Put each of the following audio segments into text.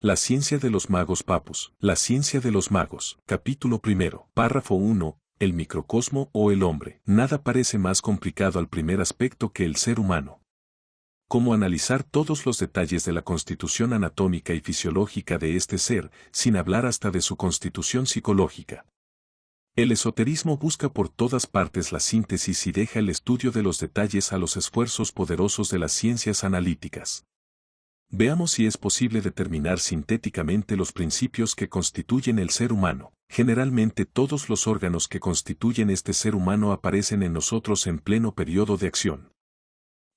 La ciencia de los magos papus. La ciencia de los magos. Capítulo primero. Párrafo 1. El microcosmo o el hombre. Nada parece más complicado al primer aspecto que el ser humano. Cómo analizar todos los detalles de la constitución anatómica y fisiológica de este ser, sin hablar hasta de su constitución psicológica. El esoterismo busca por todas partes la síntesis y deja el estudio de los detalles a los esfuerzos poderosos de las ciencias analíticas. Veamos si es posible determinar sintéticamente los principios que constituyen el ser humano. Generalmente todos los órganos que constituyen este ser humano aparecen en nosotros en pleno periodo de acción.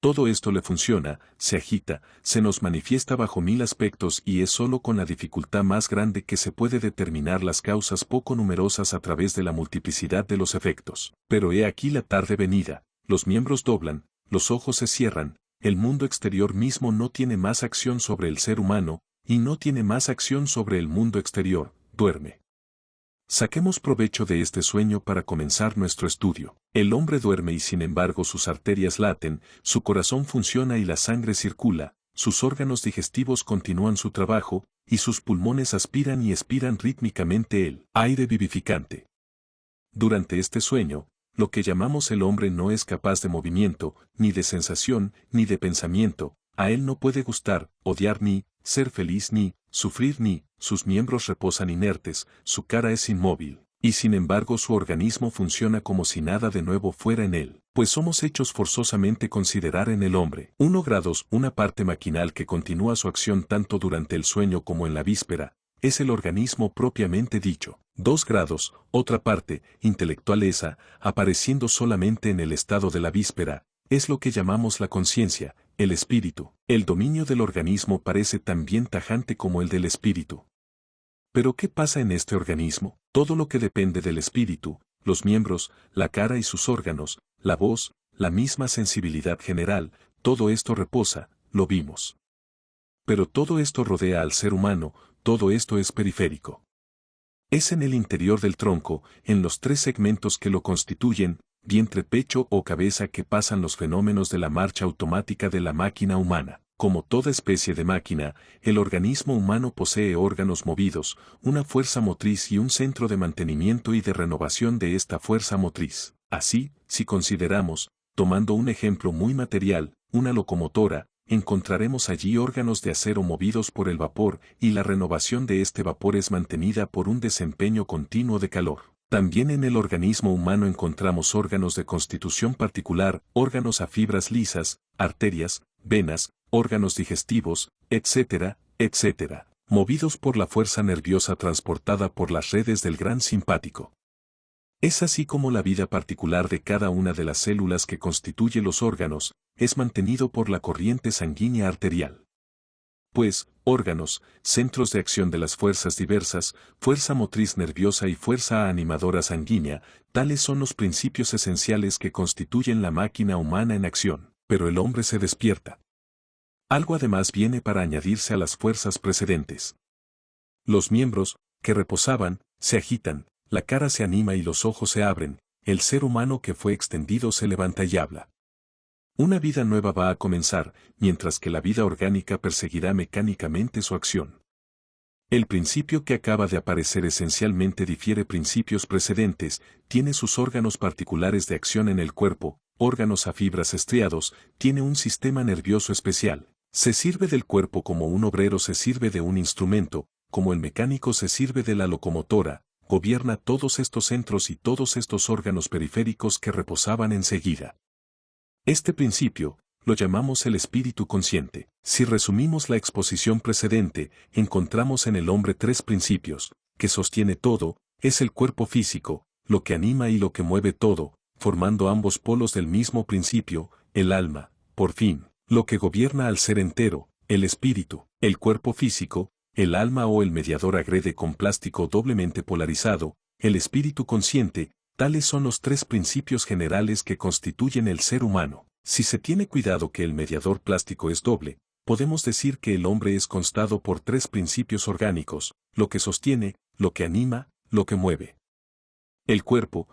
Todo esto le funciona, se agita, se nos manifiesta bajo mil aspectos y es solo con la dificultad más grande que se puede determinar las causas poco numerosas a través de la multiplicidad de los efectos. Pero he aquí la tarde venida, los miembros doblan, los ojos se cierran, el mundo exterior mismo no tiene más acción sobre el ser humano, y no tiene más acción sobre el mundo exterior, duerme. Saquemos provecho de este sueño para comenzar nuestro estudio. El hombre duerme y sin embargo sus arterias laten, su corazón funciona y la sangre circula, sus órganos digestivos continúan su trabajo, y sus pulmones aspiran y expiran rítmicamente el aire vivificante. Durante este sueño, lo que llamamos el hombre no es capaz de movimiento, ni de sensación, ni de pensamiento, a él no puede gustar, odiar ni, ser feliz ni, sufrir ni, sus miembros reposan inertes, su cara es inmóvil, y sin embargo su organismo funciona como si nada de nuevo fuera en él, pues somos hechos forzosamente considerar en el hombre 1 grados una parte maquinal que continúa su acción tanto durante el sueño como en la víspera, es el organismo propiamente dicho. 2 grados, otra parte, intelectualeza, apareciendo solamente en el estado de la víspera, es lo que llamamos la conciencia, el espíritu. El dominio del organismo parece tan bien tajante como el del espíritu. Pero ¿qué pasa en este organismo? Todo lo que depende del espíritu, los miembros, la cara y sus órganos, la voz, la misma sensibilidad general, todo esto reposa, lo vimos. Pero todo esto rodea al ser humano, todo esto es periférico. Es en el interior del tronco, en los 3 segmentos que lo constituyen, vientre, pecho o cabeza que pasan los fenómenos de la marcha automática de la máquina humana. Como toda especie de máquina, el organismo humano posee órganos movidos, una fuerza motriz y un centro de mantenimiento y de renovación de esta fuerza motriz. Así, si consideramos, tomando un ejemplo muy material, una locomotora, encontraremos allí órganos de acero movidos por el vapor y la renovación de este vapor es mantenida por un desempeño continuo de calor. También en el organismo humano encontramos órganos de constitución particular, órganos a fibras lisas, arterias, venas, órganos digestivos, etcétera, etcétera, movidos por la fuerza nerviosa transportada por las redes del gran simpático. Es así como la vida particular de cada una de las células que constituye los órganos, es mantenido por la corriente sanguínea arterial. Pues, órganos, centros de acción de las fuerzas diversas, fuerza motriz nerviosa y fuerza animadora sanguínea, tales son los principios esenciales que constituyen la máquina humana en acción. Pero el hombre se despierta. Algo además viene para añadirse a las fuerzas precedentes. Los miembros, que reposaban, se agitan, la cara se anima y los ojos se abren, el ser humano que fue extendido se levanta y habla. Una vida nueva va a comenzar, mientras que la vida orgánica perseguirá mecánicamente su acción. El principio que acaba de aparecer esencialmente difiere principios precedentes, tiene sus órganos particulares de acción en el cuerpo, órganos a fibras estriados, tiene un sistema nervioso especial. Se sirve del cuerpo como un obrero se sirve de un instrumento, como el mecánico se sirve de la locomotora, gobierna todos estos centros y todos estos órganos periféricos que reposaban enseguida. Este principio, lo llamamos el espíritu consciente. Si resumimos la exposición precedente, encontramos en el hombre 3 principios, que sostiene todo, es el cuerpo físico, lo que anima y lo que mueve todo, formando ambos polos del mismo principio, el alma, por fin, lo que gobierna al ser entero, el espíritu, el cuerpo físico, el alma o el mediador agrede con plástico doblemente polarizado, el espíritu consciente. Tales son los 3 principios generales que constituyen el ser humano. Si se tiene cuidado que el mediador plástico es doble, podemos decir que el hombre es constado por 3 principios orgánicos, lo que sostiene, lo que anima, lo que mueve. El cuerpo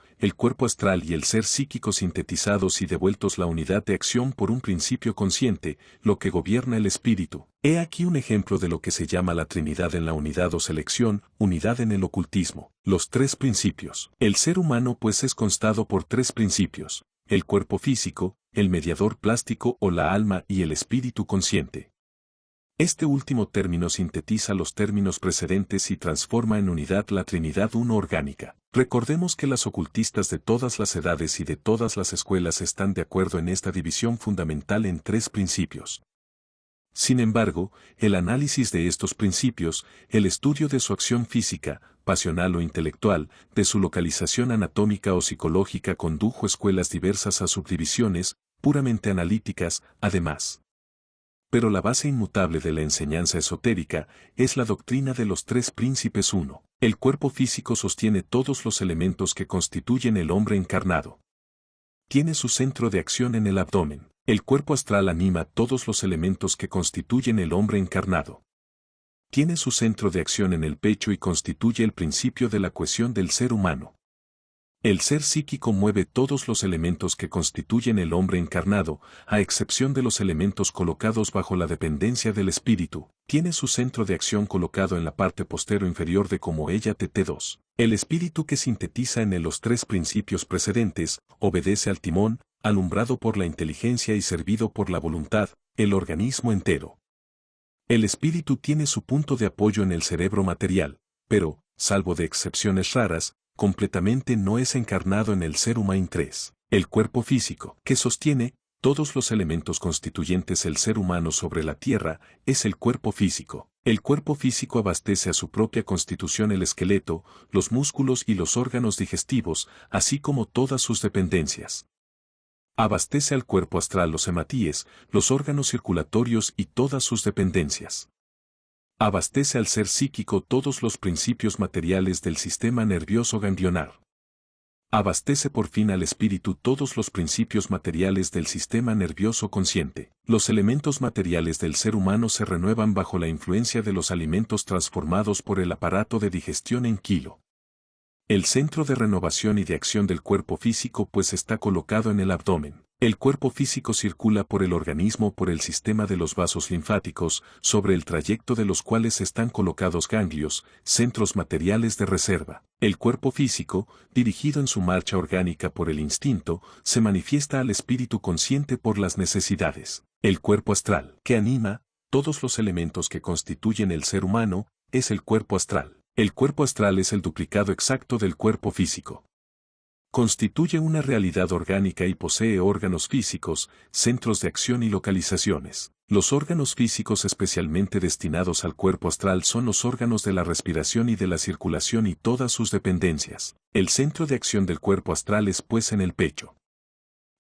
astral y el ser psíquico sintetizados y devueltos la unidad de acción por un principio consciente, lo que gobierna el espíritu. He aquí un ejemplo de lo que se llama la Trinidad en la unidad o selección, unidad en el ocultismo. Los tres principios. El ser humano pues es constado por tres principios: el cuerpo físico, el mediador plástico o la alma y el espíritu consciente. Este último término sintetiza los términos precedentes y transforma en unidad la Trinidad uno orgánica. Recordemos que las ocultistas de todas las edades y de todas las escuelas están de acuerdo en esta división fundamental en tres principios. Sin embargo, el análisis de estos principios, el estudio de su acción física, pasional o intelectual, de su localización anatómica o psicológica condujo escuelas diversas a subdivisiones, puramente analíticas, además. Pero la base inmutable de la enseñanza esotérica es la doctrina de los tres príncipes. 1. El cuerpo físico sostiene todos los elementos que constituyen el hombre encarnado. Tiene su centro de acción en el abdomen. El cuerpo astral anima todos los elementos que constituyen el hombre encarnado. Tiene su centro de acción en el pecho y constituye el principio de la cohesión del ser humano. El ser psíquico mueve todos los elementos que constituyen el hombre encarnado, a excepción de los elementos colocados bajo la dependencia del espíritu. Tiene su centro de acción colocado en la parte posterior inferior de como ella TT2. El espíritu que sintetiza en él los tres principios precedentes, obedece al timón, alumbrado por la inteligencia y servido por la voluntad, el organismo entero. El espíritu tiene su punto de apoyo en el cerebro material, pero, salvo de excepciones raras, completamente no es encarnado en el ser humano. 3. El cuerpo físico, que sostiene todos los elementos constituyentes el ser humano sobre la tierra, es el cuerpo físico. El cuerpo físico abastece a su propia constitución el esqueleto, los músculos y los órganos digestivos, así como todas sus dependencias. Abastece al cuerpo astral los hematíes, los órganos circulatorios y todas sus dependencias. Abastece al ser psíquico todos los principios materiales del sistema nervioso ganglionar. Abastece por fin al espíritu todos los principios materiales del sistema nervioso consciente. Los elementos materiales del ser humano se renuevan bajo la influencia de los alimentos transformados por el aparato de digestión en kilo. El centro de renovación y de acción del cuerpo físico pues está colocado en el abdomen. El cuerpo físico circula por el organismo por el sistema de los vasos linfáticos, sobre el trayecto de los cuales están colocados ganglios, centros materiales de reserva. El cuerpo físico, dirigido en su marcha orgánica por el instinto, se manifiesta al espíritu consciente por las necesidades. El cuerpo astral, que anima todos los elementos que constituyen el ser humano, es el cuerpo astral. El cuerpo astral es el duplicado exacto del cuerpo físico. Constituye una realidad orgánica y posee órganos físicos, centros de acción y localizaciones. Los órganos físicos especialmente destinados al cuerpo astral son los órganos de la respiración y de la circulación y todas sus dependencias. El centro de acción del cuerpo astral es pues en el pecho.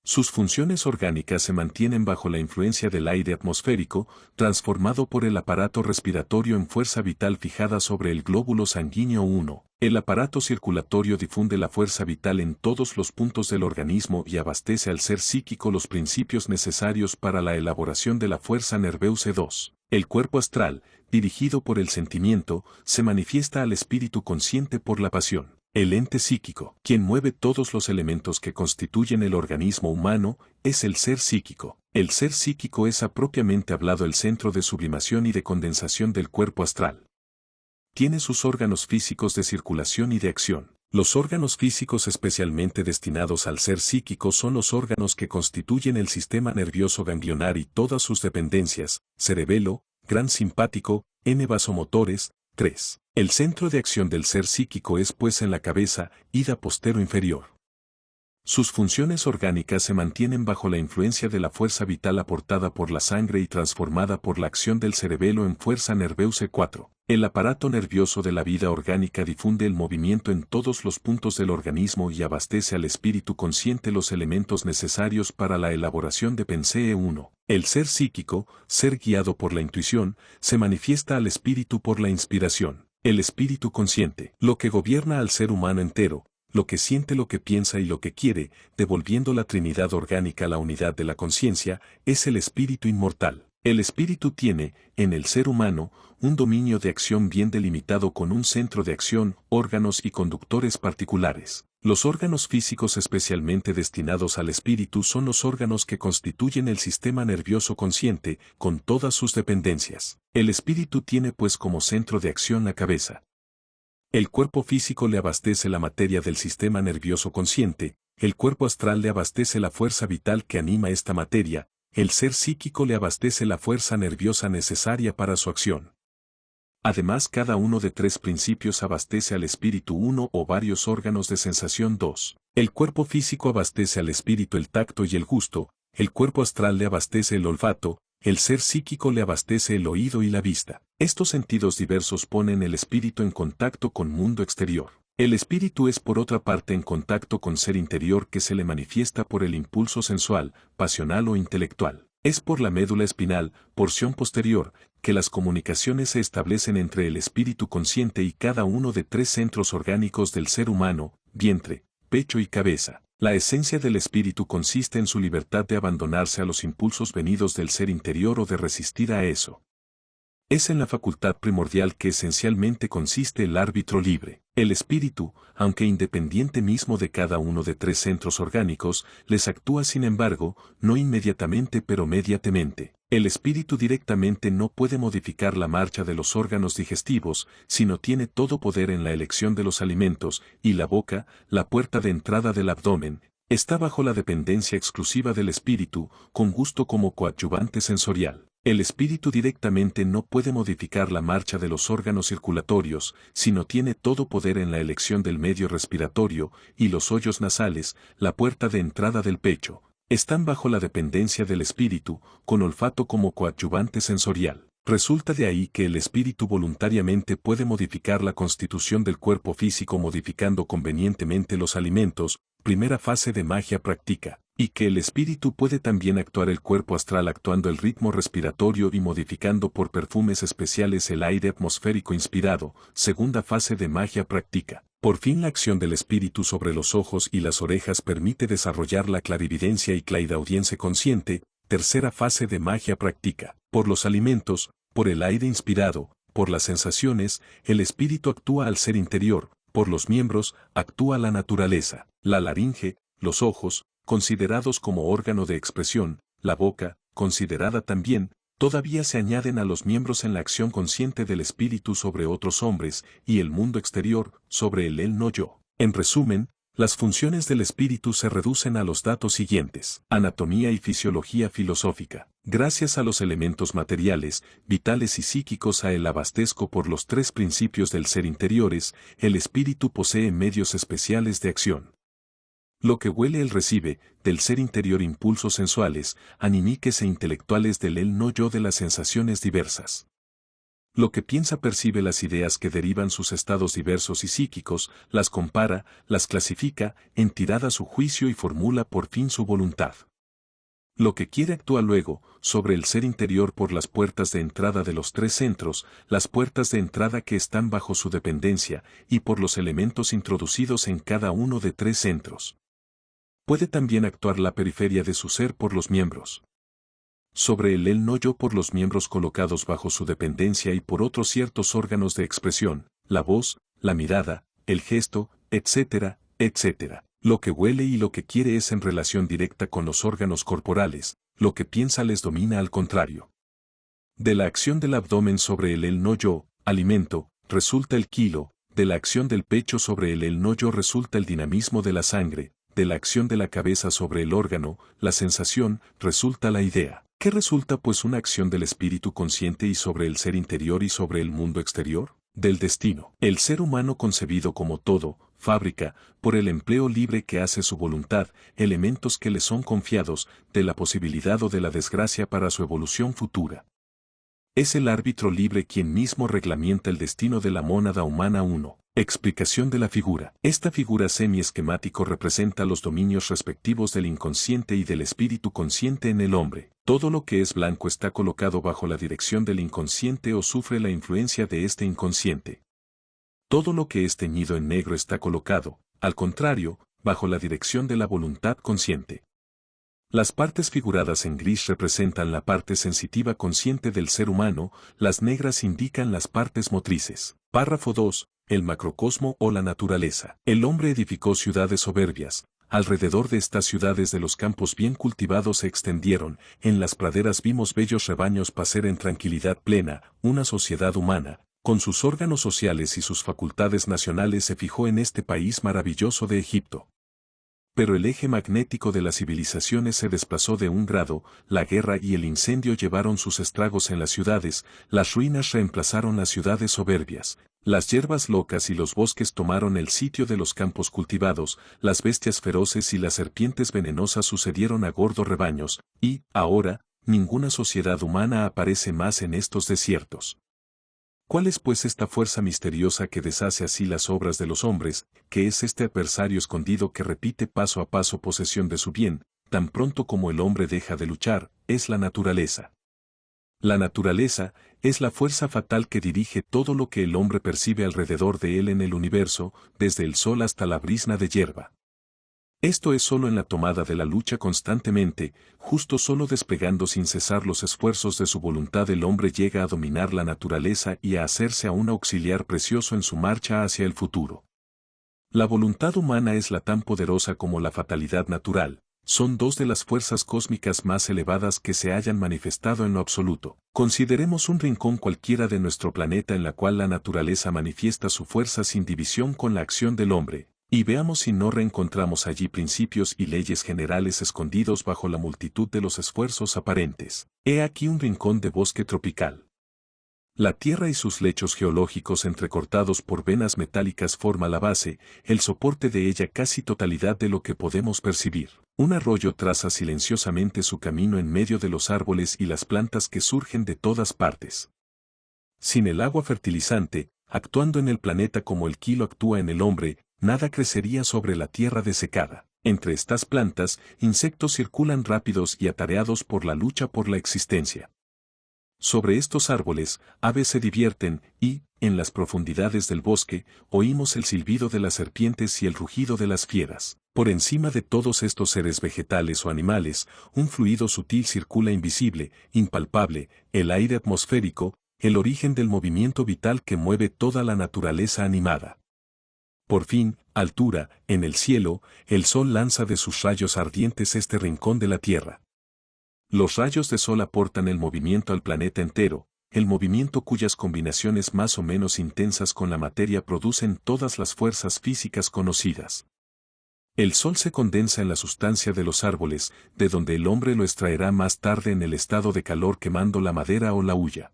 Sus funciones orgánicas se mantienen bajo la influencia del aire atmosférico, transformado por el aparato respiratorio en fuerza vital fijada sobre el glóbulo sanguíneo 1. El aparato circulatorio difunde la fuerza vital en todos los puntos del organismo y abastece al ser psíquico los principios necesarios para la elaboración de la fuerza nerviosa 2. El cuerpo astral, dirigido por el sentimiento, se manifiesta al espíritu consciente por la pasión. El ente psíquico, quien mueve todos los elementos que constituyen el organismo humano, es el ser psíquico. El ser psíquico es propiamente hablado el centro de sublimación y de condensación del cuerpo astral. Tiene sus órganos físicos de circulación y de acción. Los órganos físicos especialmente destinados al ser psíquico son los órganos que constituyen el sistema nervioso ganglionar y todas sus dependencias, cerebelo, gran simpático, vasomotores. 3. El centro de acción del ser psíquico es pues en la cabeza, ida postero inferior. Sus funciones orgánicas se mantienen bajo la influencia de la fuerza vital aportada por la sangre y transformada por la acción del cerebelo en fuerza nerviosa 4. El aparato nervioso de la vida orgánica difunde el movimiento en todos los puntos del organismo y abastece al espíritu consciente los elementos necesarios para la elaboración de pensee 1. El ser psíquico, ser guiado por la intuición, se manifiesta al espíritu por la inspiración. El espíritu consciente, lo que gobierna al ser humano entero, lo que siente, lo que piensa y lo que quiere, devolviendo la Trinidad orgánica a la unidad de la conciencia, es el espíritu inmortal. El espíritu tiene, en el ser humano, un dominio de acción bien delimitado con un centro de acción, órganos y conductores particulares. Los órganos físicos especialmente destinados al espíritu son los órganos que constituyen el sistema nervioso consciente, con todas sus dependencias. El espíritu tiene pues como centro de acción la cabeza. El cuerpo físico le abastece la materia del sistema nervioso consciente, el cuerpo astral le abastece la fuerza vital que anima esta materia, el ser psíquico le abastece la fuerza nerviosa necesaria para su acción. Además, cada uno de tres principios abastece al espíritu uno o varios órganos de sensación. 2. El cuerpo físico abastece al espíritu el tacto y el gusto, el cuerpo astral le abastece el olfato, el ser psíquico le abastece el oído y la vista. Estos sentidos diversos ponen el espíritu en contacto con mundo exterior. El espíritu es por otra parte en contacto con ser interior que se le manifiesta por el impulso sensual, pasional o intelectual. Es por la médula espinal, porción posterior, que las comunicaciones se establecen entre el espíritu consciente y cada uno de tres centros orgánicos del ser humano, vientre, pecho y cabeza. La esencia del espíritu consiste en su libertad de abandonarse a los impulsos venidos del ser interior o de resistir a eso. Es en la facultad primordial que esencialmente consiste el árbitro libre. El espíritu, aunque independiente mismo de cada uno de tres centros orgánicos, les actúa sin embargo, no inmediatamente pero mediatemente. El espíritu directamente no puede modificar la marcha de los órganos digestivos, sino tiene todo poder en la elección de los alimentos, y la boca, la puerta de entrada del abdomen, está bajo la dependencia exclusiva del espíritu, con gusto como coadyuvante sensorial. El espíritu directamente no puede modificar la marcha de los órganos circulatorios, sino tiene todo poder en la elección del medio respiratorio, y los hoyos nasales, la puerta de entrada del pecho, están bajo la dependencia del espíritu, con olfato como coadyuvante sensorial. Resulta de ahí que el espíritu voluntariamente puede modificar la constitución del cuerpo físico modificando convenientemente los alimentos, primera fase de magia práctica, y que el espíritu puede también actuar el cuerpo astral actuando el ritmo respiratorio y modificando por perfumes especiales el aire atmosférico inspirado, segunda fase de magia práctica. Por fin la acción del espíritu sobre los ojos y las orejas permite desarrollar la clarividencia y clairaudiencia consciente, tercera fase de magia práctica. Por los alimentos, por el aire inspirado, por las sensaciones, el espíritu actúa al ser interior, por los miembros, actúa la naturaleza, la laringe, los ojos, considerados como órgano de expresión, la boca, considerada también, todavía se añaden a los miembros en la acción consciente del espíritu sobre otros hombres, y el mundo exterior, sobre el él no yo. En resumen, las funciones del espíritu se reducen a los datos siguientes. Anatomía y fisiología filosófica. Gracias a los elementos materiales, vitales y psíquicos a el abastezco por los tres principios del ser interiores, el espíritu posee medios especiales de acción. Lo que huele él recibe, del ser interior impulsos sensuales, anímicos e intelectuales del él no yo de las sensaciones diversas. Lo que piensa percibe las ideas que derivan sus estados diversos y psíquicos, las compara, las clasifica, entidada su juicio y formula por fin su voluntad. Lo que quiere actúa luego, sobre el ser interior por las puertas de entrada de los tres centros, las puertas de entrada que están bajo su dependencia, y por los elementos introducidos en cada uno de tres centros. Puede también actuar la periferia de su ser por los miembros. Sobre el él no yo por los miembros colocados bajo su dependencia y por otros ciertos órganos de expresión, la voz, la mirada, el gesto, etcétera, etcétera. Lo que huele y lo que quiere es en relación directa con los órganos corporales, lo que piensa les domina al contrario. De la acción del abdomen sobre el él no yo, alimento, resulta el kilo, de la acción del pecho sobre el él no yo resulta el dinamismo de la sangre, de la acción de la cabeza sobre el órgano, la sensación, resulta la idea. ¿Qué resulta pues una acción del espíritu consciente y sobre el ser interior y sobre el mundo exterior? Del destino. El ser humano concebido como todo, fábrica, por el empleo libre que hace su voluntad, elementos que le son confiados, de la posibilidad o de la desgracia para su evolución futura. Es el árbitro libre quien mismo reglamenta el destino de la mónada humana 1. Explicación de la figura. Esta figura semi-esquemático representa los dominios respectivos del inconsciente y del espíritu consciente en el hombre. Todo lo que es blanco está colocado bajo la dirección del inconsciente o sufre la influencia de este inconsciente. Todo lo que es teñido en negro está colocado, al contrario, bajo la dirección de la voluntad consciente. Las partes figuradas en gris representan la parte sensitiva consciente del ser humano, las negras indican las partes motrices. Párrafo 2. el macrocosmo o la naturaleza. El hombre edificó ciudades soberbias. Alrededor de estas ciudades de los campos bien cultivados se extendieron, en las praderas vimos bellos rebaños pacer en tranquilidad plena, una sociedad humana, con sus órganos sociales y sus facultades nacionales se fijó en este país maravilloso de Egipto. Pero el eje magnético de las civilizaciones se desplazó de un grado, la guerra y el incendio llevaron sus estragos en las ciudades, las ruinas reemplazaron las ciudades soberbias, las hierbas locas y los bosques tomaron el sitio de los campos cultivados, las bestias feroces y las serpientes venenosas sucedieron a gordos rebaños, y, ahora, ninguna sociedad humana aparece más en estos desiertos. ¿Cuál es pues esta fuerza misteriosa que deshace así las obras de los hombres, que es este adversario escondido que repite paso a paso posesión de su bien, tan pronto como el hombre deja de luchar? Es la naturaleza. La naturaleza es la fuerza fatal que dirige todo lo que el hombre percibe alrededor de él en el universo, desde el sol hasta la brizna de hierba. Esto es solo en la tomada de la lucha constantemente, justo solo desplegando sin cesar los esfuerzos de su voluntad el hombre llega a dominar la naturaleza y a hacerse a un auxiliar precioso en su marcha hacia el futuro. La voluntad humana es la tan poderosa como la fatalidad natural, son dos de las fuerzas cósmicas más elevadas que se hayan manifestado en lo absoluto. Consideremos un rincón cualquiera de nuestro planeta en la cual la naturaleza manifiesta su fuerza sin división con la acción del hombre. Y veamos si no reencontramos allí principios y leyes generales escondidos bajo la multitud de los esfuerzos aparentes. He aquí un rincón de bosque tropical. La tierra y sus lechos geológicos entrecortados por venas metálicas forma la base, el soporte de ella casi totalidad de lo que podemos percibir. Un arroyo traza silenciosamente su camino en medio de los árboles y las plantas que surgen de todas partes. Sin el agua fertilizante, actuando en el planeta como el kilo actúa en el hombre, nada crecería sobre la tierra desecada. Entre estas plantas, insectos circulan rápidos y atareados por la lucha por la existencia. Sobre estos árboles, aves se divierten y, en las profundidades del bosque, oímos el silbido de las serpientes y el rugido de las fieras. Por encima de todos estos seres vegetales o animales, un fluido sutil circula invisible, impalpable, el aire atmosférico, el origen del movimiento vital que mueve toda la naturaleza animada. Por fin, altura, en el cielo, el sol lanza de sus rayos ardientes este rincón de la tierra. Los rayos de sol aportan el movimiento al planeta entero, el movimiento cuyas combinaciones más o menos intensas con la materia producen todas las fuerzas físicas conocidas. El sol se condensa en la sustancia de los árboles, de donde el hombre lo extraerá más tarde en el estado de calor quemando la madera o la hulla.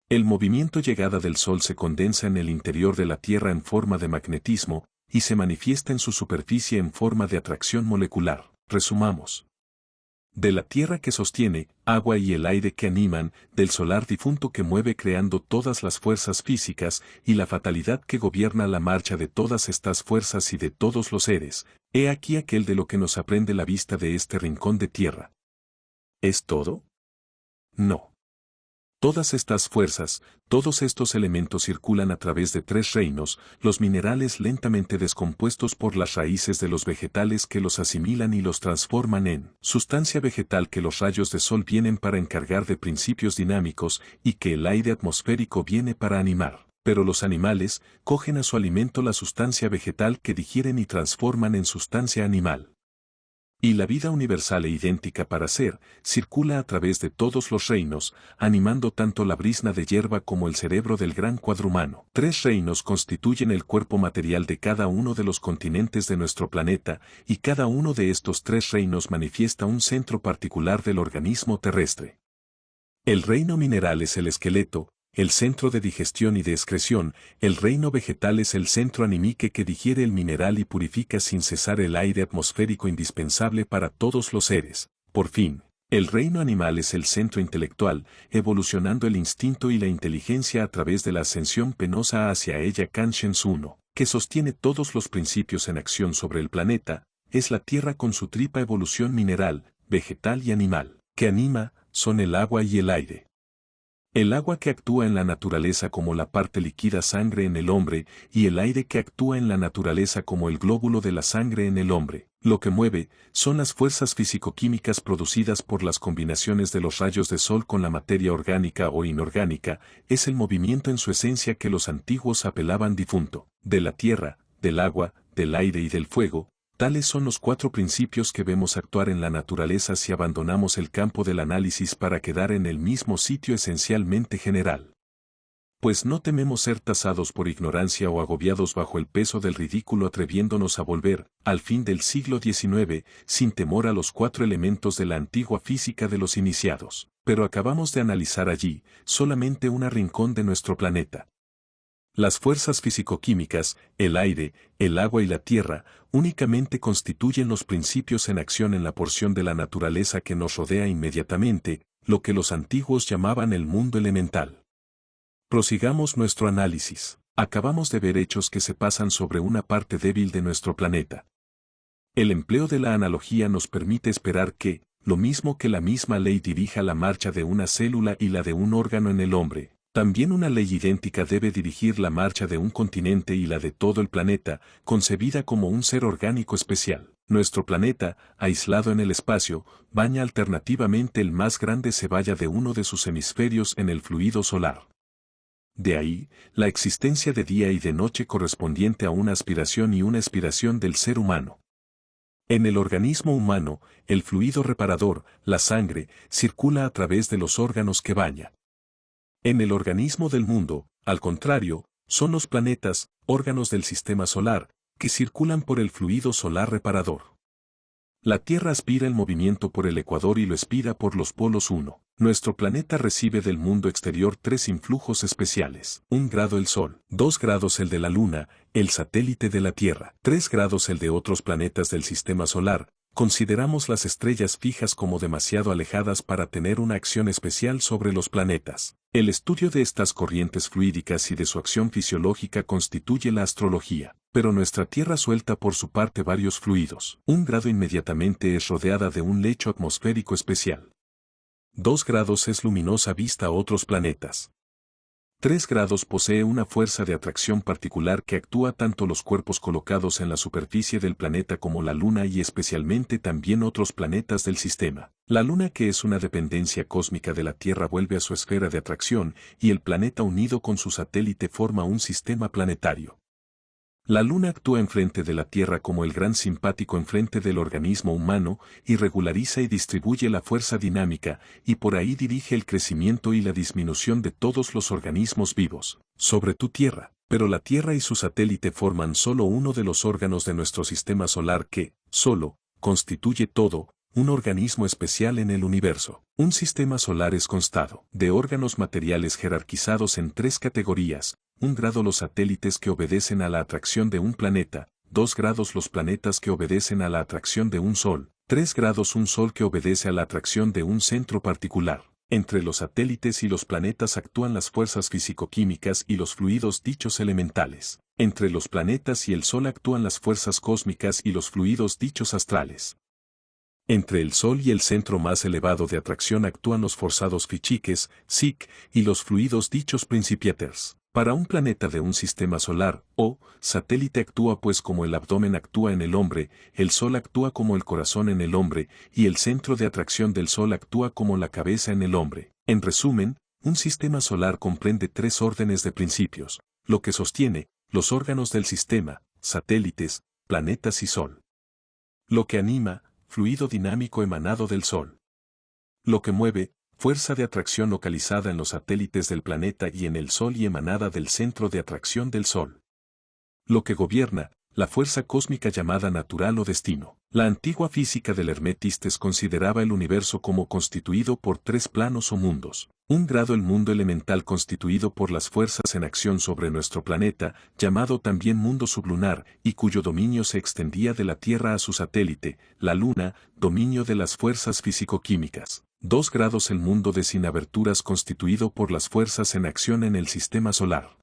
El movimiento llegada del Sol se condensa en el interior de la Tierra en forma de magnetismo, y se manifiesta en su superficie en forma de atracción molecular. Resumamos. De la Tierra que sostiene, agua y el aire que animan, del solar difunto que mueve creando todas las fuerzas físicas, y la fatalidad que gobierna la marcha de todas estas fuerzas y de todos los seres, he aquí aquel de lo que nos aprende la vista de este rincón de tierra. ¿Es todo? No. Todas estas fuerzas, todos estos elementos circulan a través de tres reinos, los minerales lentamente descompuestos por las raíces de los vegetales que los asimilan y los transforman en sustancia vegetal que los rayos de sol vienen para encargar de principios dinámicos y que el aire atmosférico viene para animar. Pero los animales cogen a su alimento la sustancia vegetal que digieren y transforman en sustancia animal. Y la vida universal e idéntica para ser, circula a través de todos los reinos, animando tanto la brizna de hierba como el cerebro del gran cuadrumano. Tres reinos constituyen el cuerpo material de cada uno de los continentes de nuestro planeta, y cada uno de estos tres reinos manifiesta un centro particular del organismo terrestre. El reino mineral es el esqueleto, el centro de digestión y de excreción, el reino vegetal es el centro animique que digiere el mineral y purifica sin cesar el aire atmosférico indispensable para todos los seres. Por fin, el reino animal es el centro intelectual, evolucionando el instinto y la inteligencia a través de la ascensión penosa hacia ella Conscience 1, que sostiene todos los principios en acción sobre el planeta, es la tierra con su tripa evolución mineral, vegetal y animal, que anima, son el agua y el aire. El agua que actúa en la naturaleza como la parte líquida sangre en el hombre, y el aire que actúa en la naturaleza como el glóbulo de la sangre en el hombre. Lo que mueve son las fuerzas físico-químicas producidas por las combinaciones de los rayos de sol con la materia orgánica o inorgánica, es el movimiento en su esencia que los antiguos apelaban difunto, de la tierra, del agua, del aire y del fuego. Tales son los 4 principios que vemos actuar en la naturaleza si abandonamos el campo del análisis para quedar en el mismo sitio esencialmente general. Pues no tememos ser tasados por ignorancia o agobiados bajo el peso del ridículo atreviéndonos a volver, al fin del siglo XIX, sin temor a los 4 elementos de la antigua física de los iniciados. Pero acabamos de analizar allí, solamente un rincón de nuestro planeta. Las fuerzas físico-químicas, el aire, el agua y la tierra, únicamente constituyen los principios en acción en la porción de la naturaleza que nos rodea inmediatamente, lo que los antiguos llamaban el mundo elemental. Prosigamos nuestro análisis. Acabamos de ver hechos que se pasan sobre una parte débil de nuestro planeta. El empleo de la analogía nos permite esperar que, lo mismo que la misma ley dirija la marcha de una célula y la de un órgano en el hombre, también una ley idéntica debe dirigir la marcha de un continente y la de todo el planeta, concebida como un ser orgánico especial. Nuestro planeta, aislado en el espacio, baña alternativamente el más grande se vaya de uno de sus hemisferios en el fluido solar. De ahí, la existencia de día y de noche correspondiente a una aspiración y una expiración del ser humano. En el organismo humano, el fluido reparador, la sangre, circula a través de los órganos que baña. En el organismo del mundo, al contrario, son los planetas, órganos del sistema solar, que circulan por el fluido solar reparador. La Tierra aspira el movimiento por el ecuador y lo expira por los polos 1. Nuestro planeta recibe del mundo exterior 3 influjos especiales. 1 grado el Sol, 2 grados el de la Luna, el satélite de la Tierra, 3 grados el de otros planetas del sistema solar. Consideramos las estrellas fijas como demasiado alejadas para tener una acción especial sobre los planetas. El estudio de estas corrientes fluídicas y de su acción fisiológica constituye la astrología. Pero nuestra Tierra suelta por su parte varios fluidos. 1 grado inmediatamente es rodeada de un lecho atmosférico especial. 2 grados es luminosa vista a otros planetas. 3 grados posee una fuerza de atracción particular que actúa tanto los cuerpos colocados en la superficie del planeta como la Luna y especialmente también otros planetas del sistema. La Luna, que es una dependencia cósmica de la Tierra, vuelve a su esfera de atracción y el planeta unido con su satélite forma un sistema planetario. La Luna actúa enfrente de la Tierra como el gran simpático enfrente del organismo humano y regulariza y distribuye la fuerza dinámica y por ahí dirige el crecimiento y la disminución de todos los organismos vivos sobre tu Tierra. Pero la Tierra y su satélite forman solo uno de los órganos de nuestro sistema solar que, solo, constituye todo, un organismo especial en el universo. Un sistema solar es constado de órganos materiales jerarquizados en 3 categorías. 1 grado los satélites que obedecen a la atracción de un planeta, 2 grados los planetas que obedecen a la atracción de un sol, 3 grados un sol que obedece a la atracción de un centro particular. Entre los satélites y los planetas actúan las fuerzas físico-químicas y los fluidos dichos elementales. Entre los planetas y el sol actúan las fuerzas cósmicas y los fluidos dichos astrales. Entre el Sol y el centro más elevado de atracción actúan los forzados fichiques, SIC, y los fluidos dichos principiaters. Para un planeta de un sistema solar, o satélite actúa pues como el abdomen actúa en el hombre, el Sol actúa como el corazón en el hombre, y el centro de atracción del Sol actúa como la cabeza en el hombre. En resumen, un sistema solar comprende 3 órdenes de principios, lo que sostiene, los órganos del sistema, satélites, planetas y Sol. Lo que anima, fluido dinámico emanado del Sol. Lo que mueve, fuerza de atracción localizada en los satélites del planeta y en el Sol y emanada del centro de atracción del Sol. Lo que gobierna, la fuerza cósmica llamada natural o destino. La antigua física del Hermetistes consideraba el universo como constituido por 3 planos o mundos. 1 grado el mundo elemental constituido por las fuerzas en acción sobre nuestro planeta, llamado también mundo sublunar, y cuyo dominio se extendía de la Tierra a su satélite, la Luna, dominio de las fuerzas físico-químicas. 2 grados el mundo de sin aberturas constituido por las fuerzas en acción en el sistema solar.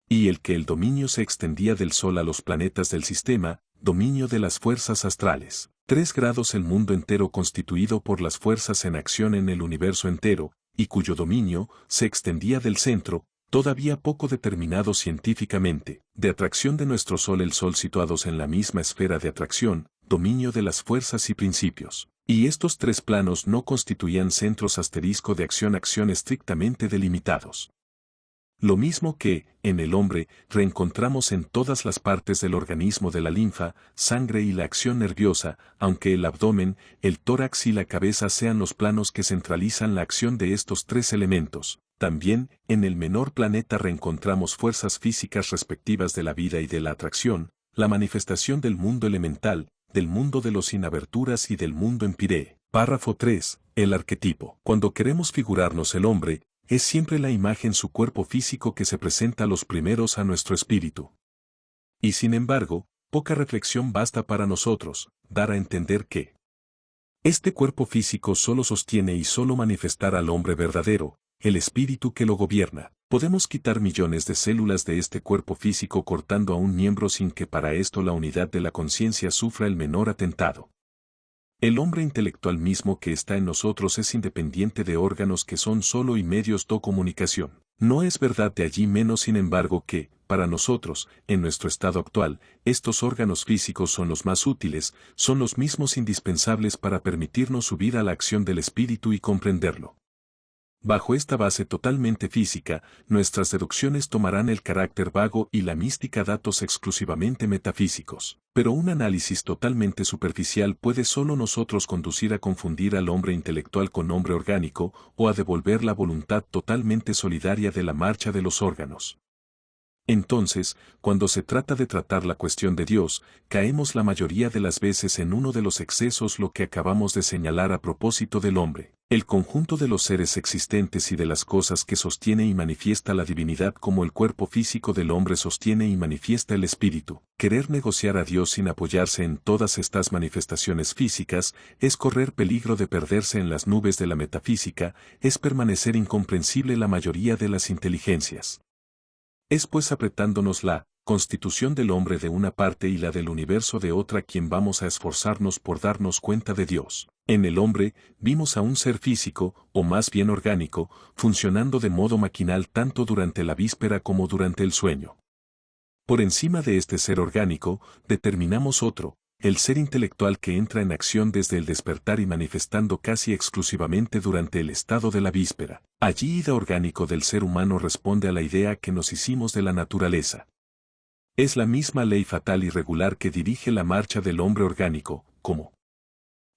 Y el que el dominio se extendía del Sol a los planetas del sistema, dominio de las fuerzas astrales. 3 grados el mundo entero constituido por las fuerzas en acción en el universo entero, y cuyo dominio se extendía del centro, todavía poco determinado científicamente, de atracción de nuestro Sol, el Sol situados en la misma esfera de atracción, dominio de las fuerzas y principios. Y estos tres planos no constituían centros de acción estrictamente delimitados. Lo mismo que, en el hombre, reencontramos en todas las partes del organismo de la linfa, sangre y la acción nerviosa, aunque el abdomen, el tórax y la cabeza sean los planos que centralizan la acción de estos tres elementos. También, en el menor planeta reencontramos fuerzas físicas respectivas de la vida y de la atracción, la manifestación del mundo elemental, del mundo de los sin aberturas y del mundo empiree. Párrafo 3. El arquetipo. Cuando queremos figurarnos el hombre, es siempre la imagen su cuerpo físico que se presenta a los primeros a nuestro espíritu. Y sin embargo, poca reflexión basta para nosotros, dar a entender que este cuerpo físico solo sostiene y solo manifestará al hombre verdadero, el espíritu que lo gobierna. Podemos quitar millones de células de este cuerpo físico cortando a un miembro sin que para esto la unidad de la conciencia sufra el menor atentado. El hombre intelectual mismo que está en nosotros es independiente de órganos que son solo y medios de comunicación. No es verdad de allí menos sin embargo que, para nosotros, en nuestro estado actual, estos órganos físicos son los más útiles, son los mismos indispensables para permitirnos subir a la acción del espíritu y comprenderlo. Bajo esta base totalmente física, nuestras deducciones tomarán el carácter vago y la mística datos exclusivamente metafísicos. Pero un análisis totalmente superficial puede solo nosotros conducir a confundir al hombre intelectual con hombre orgánico o a devolver la voluntad totalmente solidaria de la marcha de los órganos. Entonces, cuando se trata de tratar la cuestión de Dios, caemos la mayoría de las veces en uno de los excesos lo que acabamos de señalar a propósito del hombre. El conjunto de los seres existentes y de las cosas que sostiene y manifiesta la divinidad como el cuerpo físico del hombre sostiene y manifiesta el espíritu. Querer negociar a Dios sin apoyarse en todas estas manifestaciones físicas es correr peligro de perderse en las nubes de la metafísica, es permanecer incomprensible la mayoría de las inteligencias. Es pues apretándonos la constitución del hombre de una parte y la del universo de otra quien vamos a esforzarnos por darnos cuenta de Dios. En el hombre, vimos a un ser físico, o más bien orgánico, funcionando de modo maquinal tanto durante la víspera como durante el sueño. Por encima de este ser orgánico, determinamos otro, el ser intelectual que entra en acción desde el despertar y manifestando casi exclusivamente durante el estado de la víspera. Allí ida orgánico del ser humano responde a la idea que nos hicimos de la naturaleza. Es la misma ley fatal y regular que dirige la marcha del hombre orgánico, como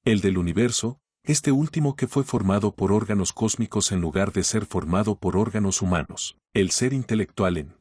el del universo, este último que fue formado por órganos cósmicos en lugar de ser formado por órganos humanos. El ser intelectual en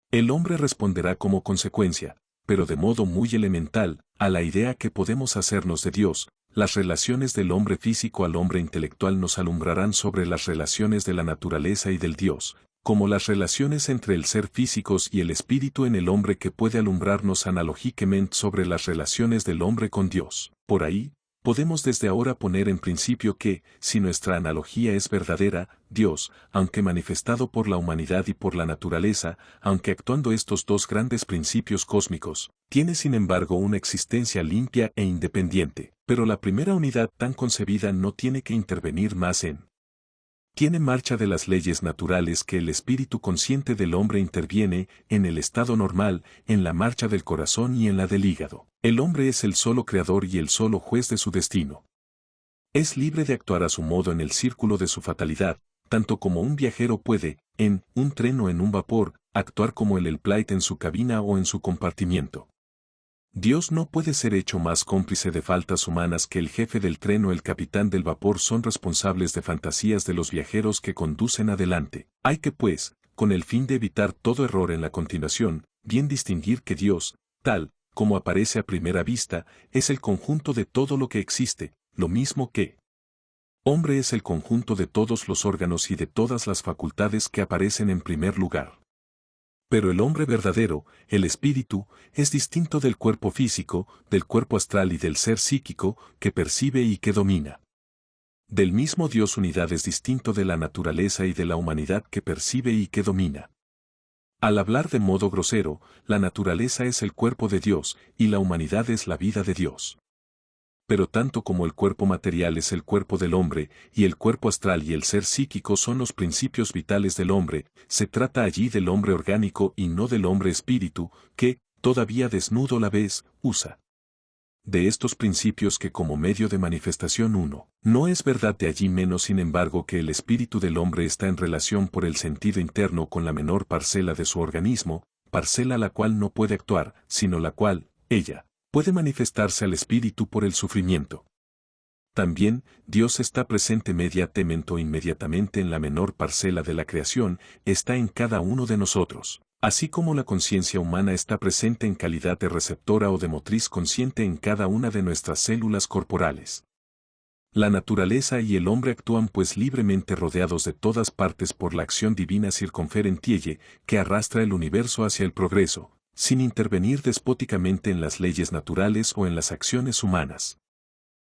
el hombre responderá como consecuencia, pero de modo muy elemental, a la idea que podemos hacernos de Dios. Las relaciones del hombre físico al hombre intelectual nos alumbrarán sobre las relaciones de la naturaleza y del Dios, como las relaciones entre el ser físicos y el espíritu en el hombre que puede alumbrarnos analógicamente sobre las relaciones del hombre con Dios. Por ahí, podemos desde ahora poner en principio que, si nuestra analogía es verdadera, Dios, aunque manifestado por la humanidad y por la naturaleza, aunque actuando estos dos grandes principios cósmicos, tiene sin embargo una existencia limpia e independiente, pero la primera unidad tan concebida no tiene que intervenir más tiene marcha de las leyes naturales que el espíritu consciente del hombre interviene, en el estado normal, en la marcha del corazón y en la del hígado. El hombre es el solo creador y el solo juez de su destino. Es libre de actuar a su modo en el círculo de su fatalidad, tanto como un viajero puede, en un tren o en un vapor, actuar como el plate en su cabina o en su compartimiento. Dios no puede ser hecho más cómplice de faltas humanas que el jefe del tren o el capitán del vapor son responsables de fantasías de los viajeros que conducen adelante. Hay que, pues, con el fin de evitar todo error en la continuación, bien distinguir que Dios, tal, como aparece a primera vista, es el conjunto de todo lo que existe, lo mismo que hombre es el conjunto de todos los órganos y de todas las facultades que aparecen en primer lugar. Pero el hombre verdadero, el espíritu, es distinto del cuerpo físico, del cuerpo astral y del ser psíquico, que percibe y que domina. Del mismo Dios unidad es distinto de la naturaleza y de la humanidad que percibe y que domina. Al hablar de modo grosero, la naturaleza es el cuerpo de Dios, y la humanidad es la vida de Dios. Pero tanto como el cuerpo material es el cuerpo del hombre, y el cuerpo astral y el ser psíquico son los principios vitales del hombre, se trata allí del hombre orgánico y no del hombre espíritu, que, todavía desnudo la vez, usa de estos principios que como medio de manifestación uno, no es verdad de allí menos sin embargo que el espíritu del hombre está en relación por el sentido interno con la menor parcela de su organismo, parcela la cual no puede actuar, sino la cual, ella, puede manifestarse al espíritu por el sufrimiento. También, Dios está presente mediatemente o inmediatamente en la menor parcela de la creación, está en cada uno de nosotros. Así como la conciencia humana está presente en calidad de receptora o de motriz consciente en cada una de nuestras células corporales. La naturaleza y el hombre actúan pues libremente rodeados de todas partes por la acción divina circunferentielle que arrastra el universo hacia el progreso, sin intervenir despóticamente en las leyes naturales o en las acciones humanas.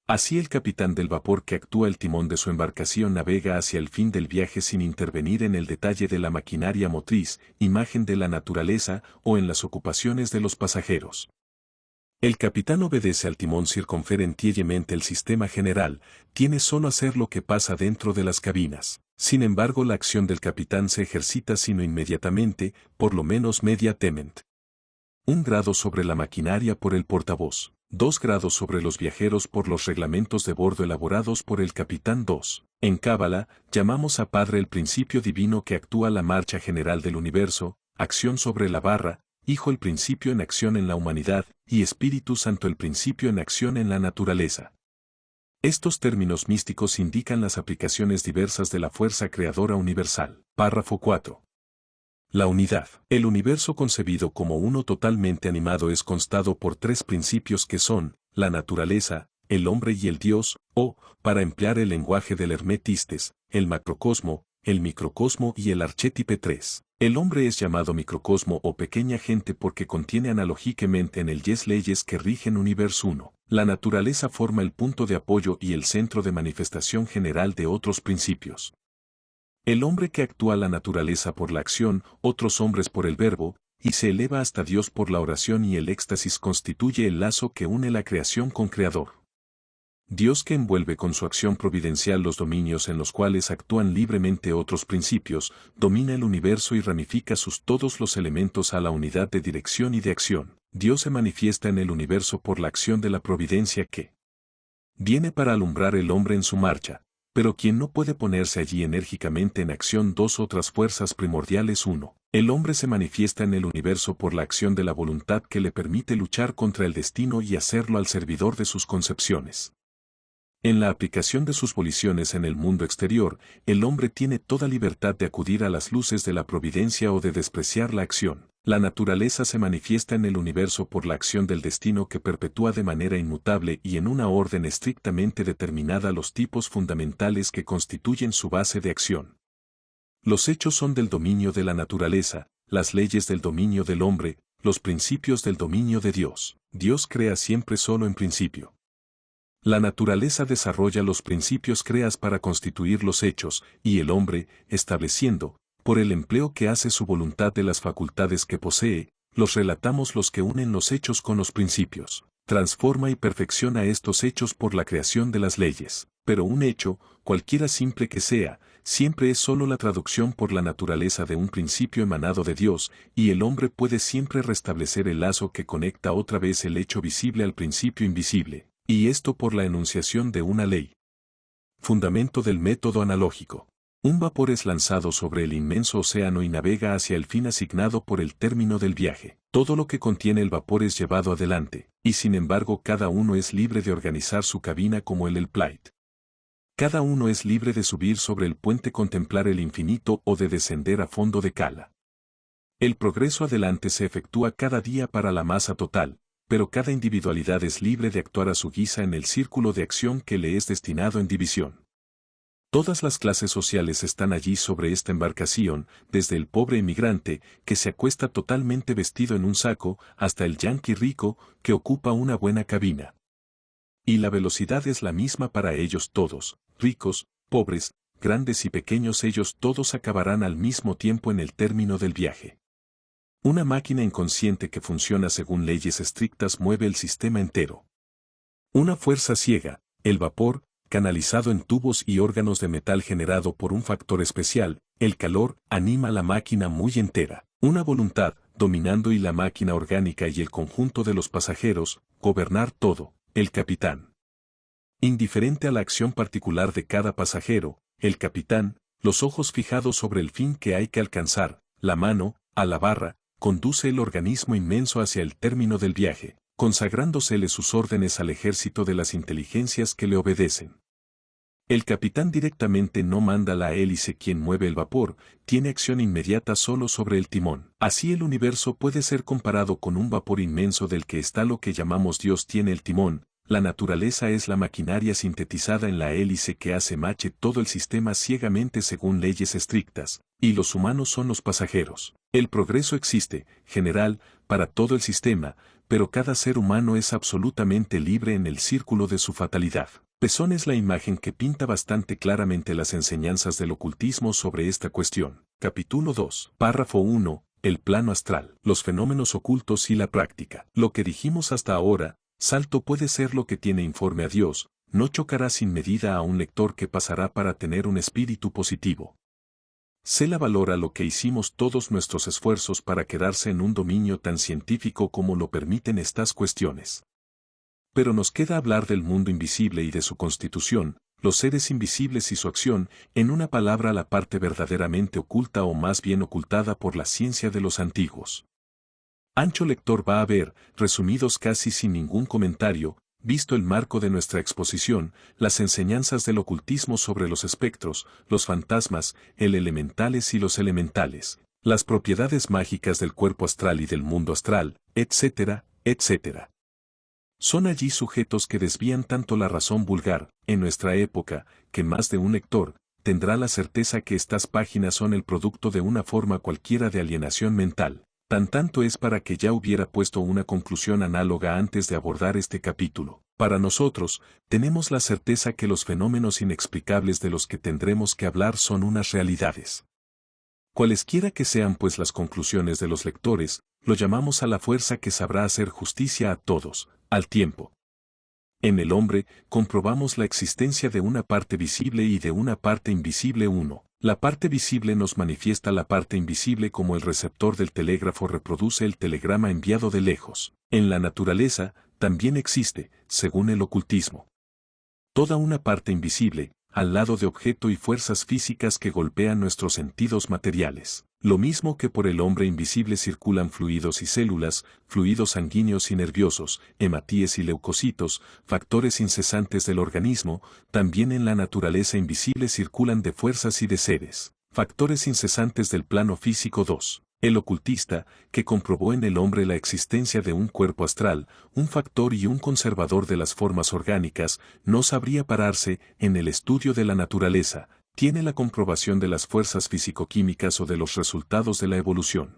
Así el capitán del vapor que actúa el timón de su embarcación navega hacia el fin del viaje sin intervenir en el detalle de la maquinaria motriz, imagen de la naturaleza o en las ocupaciones de los pasajeros. El capitán obedece al timón circunferentiellemente el sistema general, tiene solo hacer lo que pasa dentro de las cabinas. Sin embargo, la acción del capitán se ejercita sino inmediatamente, por lo menos mediatement. 1 grado sobre la maquinaria por el portavoz. 2 grados sobre los viajeros por los reglamentos de bordo elaborados por el capitán 2. En Cábala, llamamos a Padre el principio divino que actúa la marcha general del universo, acción sobre la barra, Hijo el principio en acción en la humanidad, y Espíritu Santo el principio en acción en la naturaleza. Estos términos místicos indican las aplicaciones diversas de la fuerza creadora universal. Párrafo 4. La unidad. El universo concebido como uno totalmente animado es constado por 3 principios que son, la naturaleza, el hombre y el Dios, o, para emplear el lenguaje del Hermetistes, el macrocosmo, el microcosmo y el archétipe 3. El hombre es llamado microcosmo o pequeña gente porque contiene analógicamente en el yes leyes que rigen universo 1. La naturaleza forma el punto de apoyo y el centro de manifestación general de otros principios. El hombre que actúa la naturaleza por la acción, otros hombres por el verbo, y se eleva hasta Dios por la oración y el éxtasis constituye el lazo que une la creación con Creador. Dios que envuelve con su acción providencial los dominios en los cuales actúan libremente otros principios, domina el universo y ramifica todos los elementos a la unidad de dirección y de acción. Dios se manifiesta en el universo por la acción de la providencia que viene para alumbrar el hombre en su marcha. Pero quien no puede ponerse allí enérgicamente en acción 2 otras fuerzas primordiales 1. El hombre se manifiesta en el universo por la acción de la voluntad que le permite luchar contra el destino y hacerlo al servidor de sus concepciones. En la aplicación de sus voliciones en el mundo exterior, el hombre tiene toda libertad de acudir a las luces de la providencia o de despreciar la acción. La naturaleza se manifiesta en el universo por la acción del destino que perpetúa de manera inmutable y en una orden estrictamente determinada los tipos fundamentales que constituyen su base de acción. Los hechos son del dominio de la naturaleza, las leyes del dominio del hombre, los principios del dominio de Dios. Dios crea siempre solo en principio. La naturaleza desarrolla los principios creas para constituir los hechos, y el hombre, estableciendo, por el empleo que hace su voluntad de las facultades que posee, los relatamos los que unen los hechos con los principios. Transforma y perfecciona estos hechos por la creación de las leyes. Pero un hecho, cualquiera simple que sea, siempre es sólo la traducción por la naturaleza de un principio emanado de Dios, y el hombre puede siempre restablecer el lazo que conecta otra vez el hecho visible al principio invisible. Y esto por la enunciación de una ley. Fundamento del método analógico. Un vapor es lanzado sobre el inmenso océano y navega hacia el fin asignado por el término del viaje. Todo lo que contiene el vapor es llevado adelante, y sin embargo cada uno es libre de organizar su cabina como el Plate. Cada uno es libre de subir sobre el puente contemplar el infinito o de descender a fondo de cala. El progreso adelante se efectúa cada día para la masa total, pero cada individualidad es libre de actuar a su guisa en el círculo de acción que le es destinado en división. Todas las clases sociales están allí sobre esta embarcación, desde el pobre emigrante, que se acuesta totalmente vestido en un saco, hasta el yanqui rico, que ocupa una buena cabina. Y la velocidad es la misma para ellos todos, ricos, pobres, grandes y pequeños, ellos todos acabarán al mismo tiempo en el término del viaje. Una máquina inconsciente que funciona según leyes estrictas mueve el sistema entero. Una fuerza ciega, el vapor, canalizado en tubos y órganos de metal generado por un factor especial, el calor, anima la máquina muy entera. Una voluntad, dominando y la máquina orgánica y el conjunto de los pasajeros, gobernar todo, el capitán. Indiferente a la acción particular de cada pasajero, el capitán, los ojos fijados sobre el fin que hay que alcanzar, la mano, a la barra, conduce el organismo inmenso hacia el término del viaje, consagrándosele sus órdenes al ejército de las inteligencias que le obedecen. El capitán directamente no manda la hélice quien mueve el vapor, tiene acción inmediata solo sobre el timón. Así el universo puede ser comparado con un vapor inmenso del que está lo que llamamos Dios tiene el timón, la naturaleza es la maquinaria sintetizada en la hélice que hace marche todo el sistema ciegamente según leyes estrictas, y los humanos son los pasajeros. El progreso existe, general, para todo el sistema, pero cada ser humano es absolutamente libre en el círculo de su fatalidad. Pesón es la imagen que pinta bastante claramente las enseñanzas del ocultismo sobre esta cuestión. Capítulo 2. Párrafo 1. El plano astral, los fenómenos ocultos y la práctica. Lo que dijimos hasta ahora, Salto puede ser lo que tiene informe a Dios, no chocará sin medida a un lector que pasará para tener un espíritu positivo. Sela valora lo que hicimos todos nuestros esfuerzos para quedarse en un dominio tan científico como lo permiten estas cuestiones. Pero nos queda hablar del mundo invisible y de su constitución, los seres invisibles y su acción, en una palabra la parte verdaderamente oculta o más bien ocultada por la ciencia de los antiguos. Ancho lector va a ver, resumidos casi sin ningún comentario, visto el marco de nuestra exposición, las enseñanzas del ocultismo sobre los espectros, los fantasmas, el elementales y los elementales, las propiedades mágicas del cuerpo astral y del mundo astral, etcétera, etcétera. Son allí sujetos que desvían tanto la razón vulgar, en nuestra época, que más de un lector tendrá la certeza que estas páginas son el producto de una forma cualquiera de alienación mental. Tan tanto es para que ya hubiera puesto una conclusión análoga antes de abordar este capítulo. Para nosotros, tenemos la certeza que los fenómenos inexplicables de los que tendremos que hablar son unas realidades. Cualesquiera que sean pues las conclusiones de los lectores, lo llamamos a la fuerza que sabrá hacer justicia a todos, al tiempo. En el hombre, comprobamos la existencia de una parte visible y de una parte invisible uno. La parte visible nos manifiesta la parte invisible como el receptor del telégrafo reproduce el telegrama enviado de lejos. En la naturaleza, también existe, según el ocultismo, toda una parte invisible, al lado de objeto y fuerzas físicas que golpean nuestros sentidos materiales. Lo mismo que por el hombre invisible circulan fluidos y células, fluidos sanguíneos y nerviosos, hematíes y leucocitos, factores incesantes del organismo, también en la naturaleza invisible circulan de fuerzas y de seres, factores incesantes del plano físico 2. El ocultista, que comprobó en el hombre la existencia de un cuerpo astral, un factor y un conservador de las formas orgánicas, no sabría pararse en el estudio de la naturaleza, tiene la comprobación de las fuerzas físico-químicas o de los resultados de la evolución.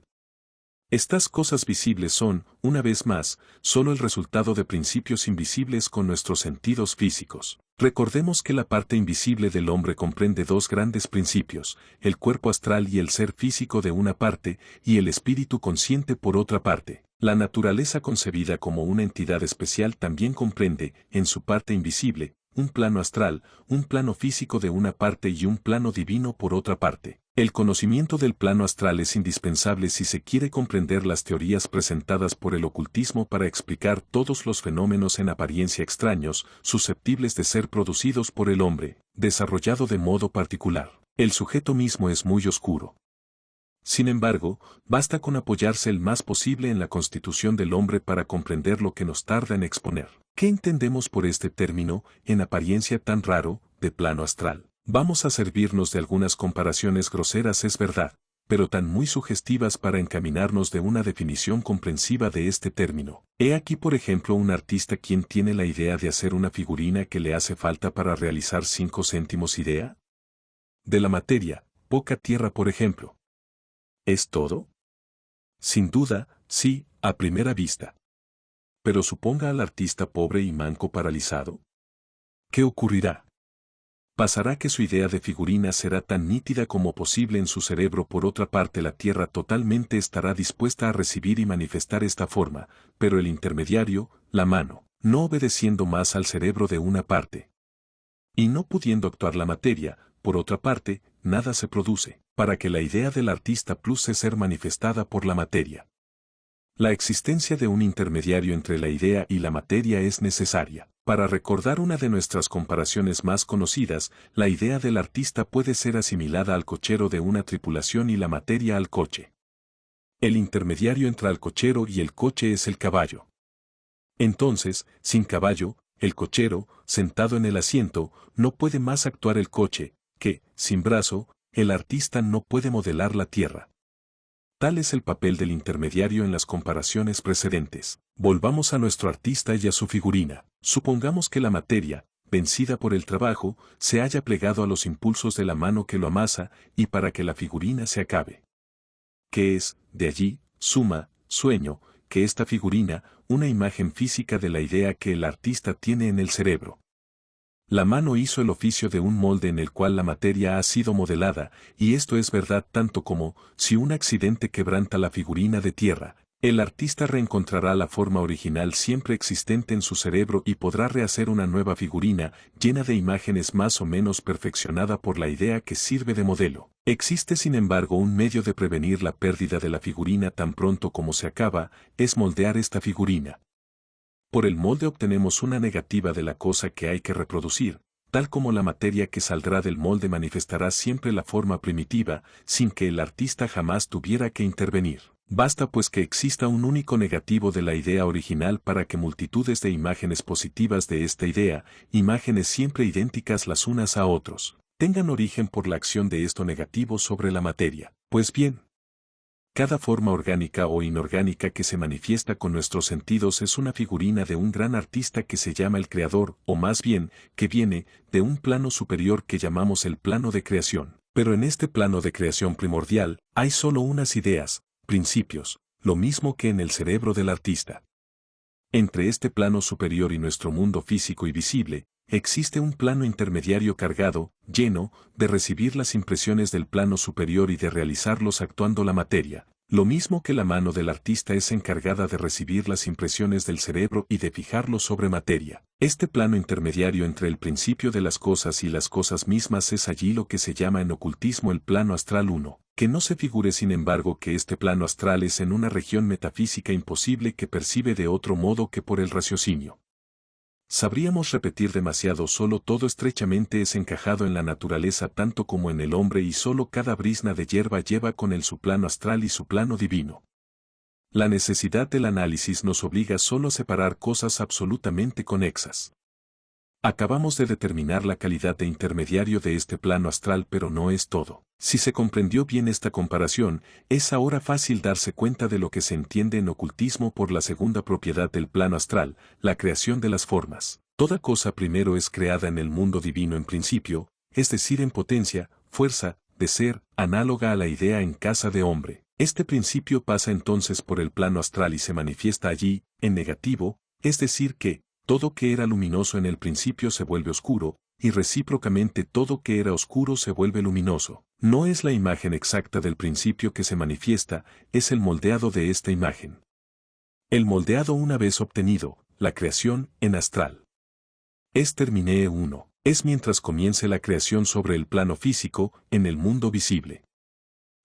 Estas cosas visibles son, una vez más, solo el resultado de principios invisibles con nuestros sentidos físicos. Recordemos que la parte invisible del hombre comprende dos grandes principios, el cuerpo astral y el ser físico de una parte, y el espíritu consciente por otra parte. La naturaleza concebida como una entidad especial también comprende, en su parte invisible, un plano astral, un plano físico de una parte y un plano divino por otra parte. El conocimiento del plano astral es indispensable si se quiere comprender las teorías presentadas por el ocultismo para explicar todos los fenómenos en apariencia extraños, susceptibles de ser producidos por el hombre, desarrollado de modo particular. El sujeto mismo es muy oscuro. Sin embargo, basta con apoyarse el más posible en la constitución del hombre para comprender lo que nos tarda en exponer. ¿Qué entendemos por este término, en apariencia tan raro, de plano astral? Vamos a servirnos de algunas comparaciones groseras, es verdad, pero tan muy sugestivas para encaminarnos de una definición comprensiva de este término. He aquí por ejemplo un artista quien tiene la idea de hacer una figurina que le hace falta para realizar 5 céntimos idea. De la materia, poca tierra por ejemplo. ¿Es todo? Sin duda, sí, a primera vista. Pero suponga al artista pobre y manco paralizado. ¿Qué ocurrirá? Pasará que su idea de figurina será tan nítida como posible en su cerebro. Por otra parte, la tierra totalmente estará dispuesta a recibir y manifestar esta forma, pero el intermediario, la mano, no obedeciendo más al cerebro de una parte. Y no pudiendo actuar la materia, por otra parte, nada se produce, para que la idea del artista plus ser manifestada por la materia. La existencia de un intermediario entre la idea y la materia es necesaria. Para recordar una de nuestras comparaciones más conocidas, la idea del artista puede ser asimilada al cochero de una tripulación y la materia al coche. El intermediario entre el cochero y el coche es el caballo. Entonces, sin caballo, el cochero, sentado en el asiento, no puede más actuar el coche, que, sin brazo, el artista no puede modelar la tierra. Tal es el papel del intermediario en las comparaciones precedentes. Volvamos a nuestro artista y a su figurina. Supongamos que la materia, vencida por el trabajo, se haya plegado a los impulsos de la mano que lo amasa, y para que la figurina se acabe. ¿Qué es, de allí, suma, sueño, que esta figurina, una imagen física de la idea que el artista tiene en el cerebro? La mano hizo el oficio de un molde en el cual la materia ha sido modelada, y esto es verdad tanto como, si un accidente quebranta la figurina de tierra, el artista reencontrará la forma original siempre existente en su cerebro y podrá rehacer una nueva figurina, llena de imágenes más o menos perfeccionada por la idea que sirve de modelo. Existe sin embargo un medio de prevenir la pérdida de la figurina tan pronto como se acaba, es moldear esta figurina. Por el molde obtenemos una negativa de la cosa que hay que reproducir, tal como la materia que saldrá del molde manifestará siempre la forma primitiva, sin que el artista jamás tuviera que intervenir. Basta pues que exista un único negativo de la idea original para que multitudes de imágenes positivas de esta idea, imágenes siempre idénticas las unas a otros, tengan origen por la acción de esto negativo sobre la materia. Pues bien, cada forma orgánica o inorgánica que se manifiesta con nuestros sentidos es una figurina de un gran artista que se llama el creador, o más bien, que viene de un plano superior que llamamos el plano de creación. Pero en este plano de creación primordial, hay solo unas ideas, principios, lo mismo que en el cerebro del artista. Entre este plano superior y nuestro mundo físico y visible, existe un plano intermediario cargado, lleno, de recibir las impresiones del plano superior y de realizarlos actuando la materia, lo mismo que la mano del artista es encargada de recibir las impresiones del cerebro y de fijarlos sobre materia. Este plano intermediario entre el principio de las cosas y las cosas mismas es allí lo que se llama en ocultismo el plano astral 1. Que no se figure sin embargo que este plano astral es en una región metafísica imposible que percibe de otro modo que por el raciocinio. Sabríamos repetir demasiado, solo todo estrechamente es encajado en la naturaleza tanto como en el hombre y solo cada brizna de hierba lleva con él su plano astral y su plano divino. La necesidad del análisis nos obliga solo a separar cosas absolutamente conexas. Acabamos de determinar la calidad de intermediario de este plano astral, pero no es todo. Si se comprendió bien esta comparación, es ahora fácil darse cuenta de lo que se entiende en ocultismo por la segunda propiedad del plano astral, la creación de las formas. Toda cosa primero es creada en el mundo divino en principio, es decir, en potencia, fuerza, de ser, análoga a la idea en casa de hombre. Este principio pasa entonces por el plano astral y se manifiesta allí, en negativo, es decir que, todo que era luminoso en el principio se vuelve oscuro, y recíprocamente todo que era oscuro se vuelve luminoso. No es la imagen exacta del principio que se manifiesta, es el moldeado de esta imagen. El moldeado una vez obtenido, la creación, en astral. Es terminee 1. Es mientras comience la creación sobre el plano físico, en el mundo visible.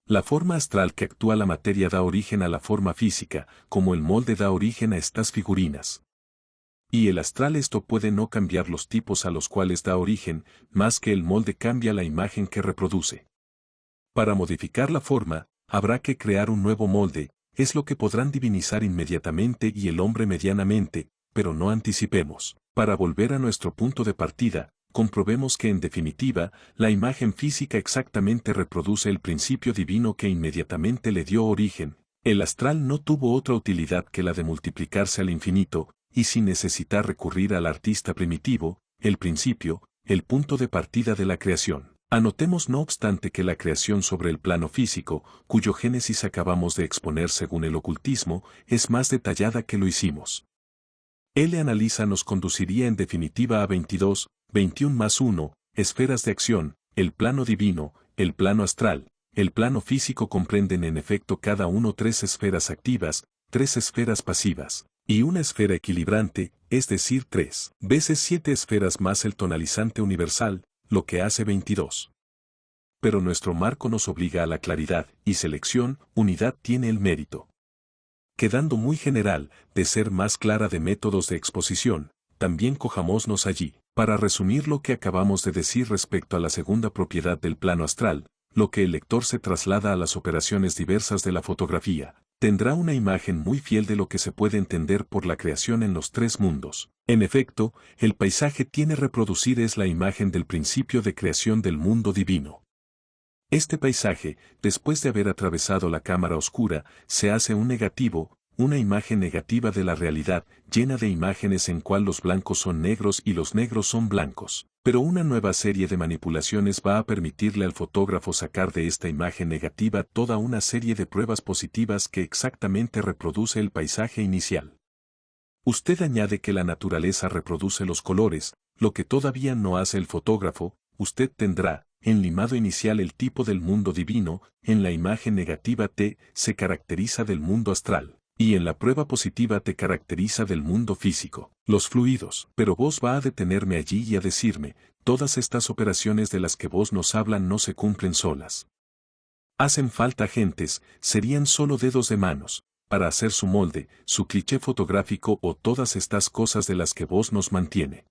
La forma astral que actúa la materia da origen a la forma física, como el molde da origen a estas figurinas. Y el astral esto puede no cambiar los tipos a los cuales da origen, más que el molde cambia la imagen que reproduce. Para modificar la forma, habrá que crear un nuevo molde, es lo que podrán divinizar inmediatamente y el hombre medianamente, pero no anticipemos. Para volver a nuestro punto de partida, comprobemos que en definitiva, la imagen física exactamente reproduce el principio divino que inmediatamente le dio origen. El astral no tuvo otra utilidad que la de multiplicarse al infinito, y sin necesitar recurrir al artista primitivo, el principio, el punto de partida de la creación. Anotemos no obstante que la creación sobre el plano físico, cuyo génesis acabamos de exponer según el ocultismo, es más detallada que lo hicimos. L. Analiza nos conduciría en definitiva a 22, 21 más 1, esferas de acción, el plano divino, el plano astral, el plano físico comprenden en efecto cada uno 3 esferas activas, 3 esferas pasivas, y una esfera equilibrante, es decir 3 veces 7 esferas más el tonalizante universal, lo que hace 22. Pero nuestro marco nos obliga a la claridad, y selección, unidad tiene el mérito. quedando muy general, de ser más clara de métodos de exposición, también cojámonos allí, para resumir lo que acabamos de decir respecto a la segunda propiedad del plano astral, lo que el lector se traslada a las operaciones diversas de la fotografía, tendrá una imagen muy fiel de lo que se puede entender por la creación en los tres mundos. En efecto, el paisaje tiene reproducir es la imagen del principio de creación del mundo divino. Este paisaje, después de haber atravesado la cámara oscura, se hace un negativo, una imagen negativa de la realidad, llena de imágenes en cual los blancos son negros y los negros son blancos. Pero una nueva serie de manipulaciones va a permitirle al fotógrafo sacar de esta imagen negativa toda una serie de pruebas positivas que exactamente reproduce el paisaje inicial. Usted añade que la naturaleza reproduce los colores, lo que todavía no hace el fotógrafo. Usted tendrá, en limado inicial, el tipo del mundo divino, en la imagen negativa T se caracteriza del mundo astral, y en la prueba positiva T caracteriza del mundo físico, los fluidos. Pero vos va a detenerme allí y a decirme, todas estas operaciones de las que vos nos hablan no se cumplen solas. Hacen falta agentes, serían solo dedos de manos, para hacer su molde, su cliché fotográfico o todas estas cosas de las que vos nos mantiene.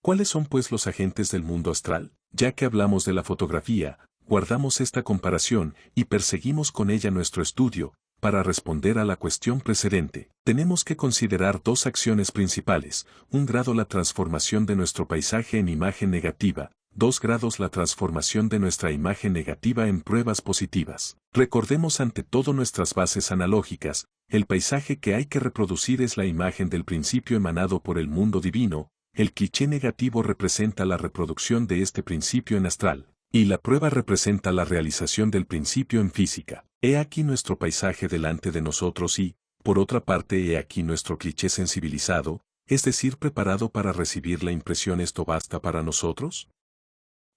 ¿Cuáles son pues los agentes del mundo astral? Ya que hablamos de la fotografía, guardamos esta comparación y perseguimos con ella nuestro estudio. Para responder a la cuestión precedente, tenemos que considerar dos acciones principales: 1 grado la transformación de nuestro paisaje en imagen negativa, 2 grados la transformación de nuestra imagen negativa en pruebas positivas. Recordemos ante todo nuestras bases analógicas, el paisaje que hay que reproducir es la imagen del principio emanado por el mundo divino. El cliché negativo representa la reproducción de este principio en astral, y la prueba representa la realización del principio en física. He aquí nuestro paisaje delante de nosotros y, por otra parte, he aquí nuestro cliché sensibilizado, es decir, preparado para recibir la impresión. ¿Esto basta para nosotros?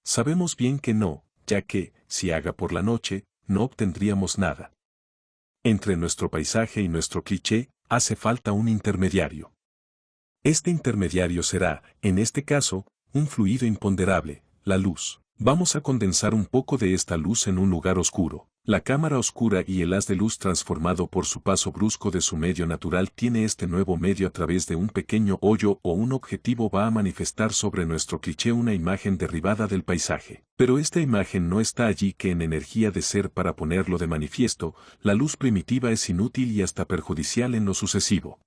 Sabemos bien que no, ya que, si haga por la noche, no obtendríamos nada. Entre nuestro paisaje y nuestro cliché, hace falta un intermediario. Este intermediario será, en este caso, un fluido imponderable, la luz. Vamos a condensar un poco de esta luz en un lugar oscuro. La cámara oscura y el haz de luz transformado por su paso brusco de su medio natural tiene este nuevo medio a través de un pequeño hoyo o un objetivo va a manifestar sobre nuestro cliché una imagen derivada del paisaje. Pero esta imagen no está allí que en energía de ser para ponerlo de manifiesto, la luz primitiva es inútil y hasta perjudicial en lo sucesivo.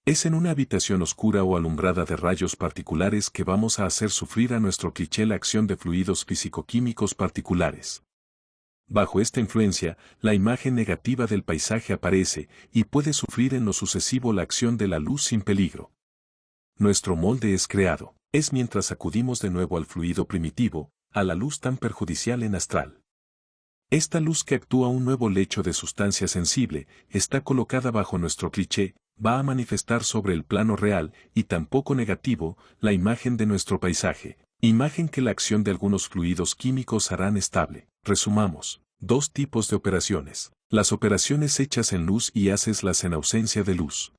Es en una habitación oscura o alumbrada de rayos particulares que vamos a hacer sufrir a nuestro cliché la acción de fluidos físico-químicos particulares. Bajo esta influencia, la imagen negativa del paisaje aparece y puede sufrir en lo sucesivo la acción de la luz sin peligro. Nuestro molde es creado, es mientras acudimos de nuevo al fluido primitivo, a la luz tan perjudicial en astral. Esta luz que actúa un nuevo lecho de sustancia sensible, está colocada bajo nuestro cliché, va a manifestar sobre el plano real y tampoco negativo la imagen de nuestro paisaje, imagen que la acción de algunos fluidos químicos harán estable. Resumamos, dos tipos de operaciones: las operaciones hechas en luz y hacerlas en ausencia de luz.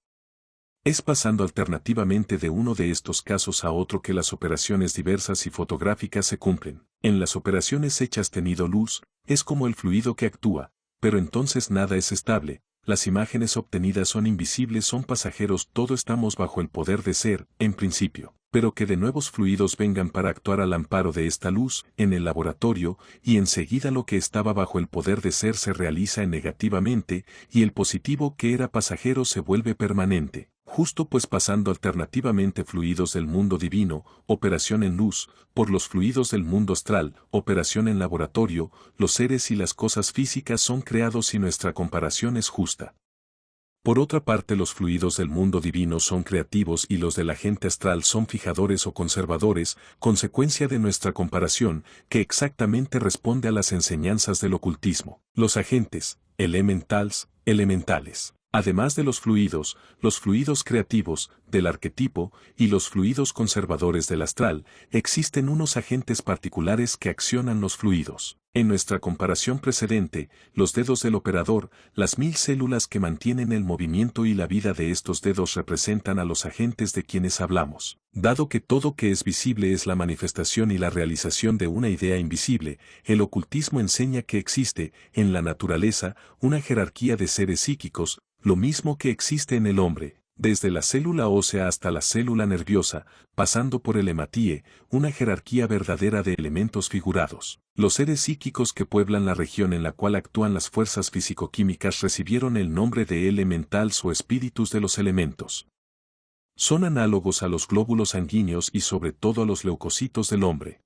Es pasando alternativamente de uno de estos casos a otro que las operaciones diversas y fotográficas se cumplen. En las operaciones hechas tenido luz, es como el fluido que actúa, pero entonces nada es estable. Las imágenes obtenidas son invisibles, son pasajeros, todo estamos bajo el poder de ser, en principio, pero que de nuevos fluidos vengan para actuar al amparo de esta luz, en el laboratorio, y enseguida lo que estaba bajo el poder de ser se realiza negativamente, y el positivo que era pasajero se vuelve permanente. Justo pues pasando alternativamente fluidos del mundo divino, operación en luz, por los fluidos del mundo astral, operación en laboratorio, los seres y las cosas físicas son creados y nuestra comparación es justa. Por otra parte, los fluidos del mundo divino son creativos y los del agente astral son fijadores o conservadores, consecuencia de nuestra comparación, que exactamente responde a las enseñanzas del ocultismo. Los agentes, elementales. Además de los fluidos creativos, del arquetipo, y los fluidos conservadores del astral, existen unos agentes particulares que accionan los fluidos. En nuestra comparación precedente, los dedos del operador, las 1000 células que mantienen el movimiento y la vida de estos dedos representan a los agentes de quienes hablamos. Dado que todo que es visible es la manifestación y la realización de una idea invisible, el ocultismo enseña que existe, en la naturaleza, una jerarquía de seres psíquicos, lo mismo que existe en el hombre. Desde la célula ósea hasta la célula nerviosa, pasando por el hematíe, una jerarquía verdadera de elementos figurados. Los seres psíquicos que pueblan la región en la cual actúan las fuerzas físico-químicas recibieron el nombre de elementals o espíritus de los elementos. Son análogos a los glóbulos sanguíneos y sobre todo a los leucocitos del hombre.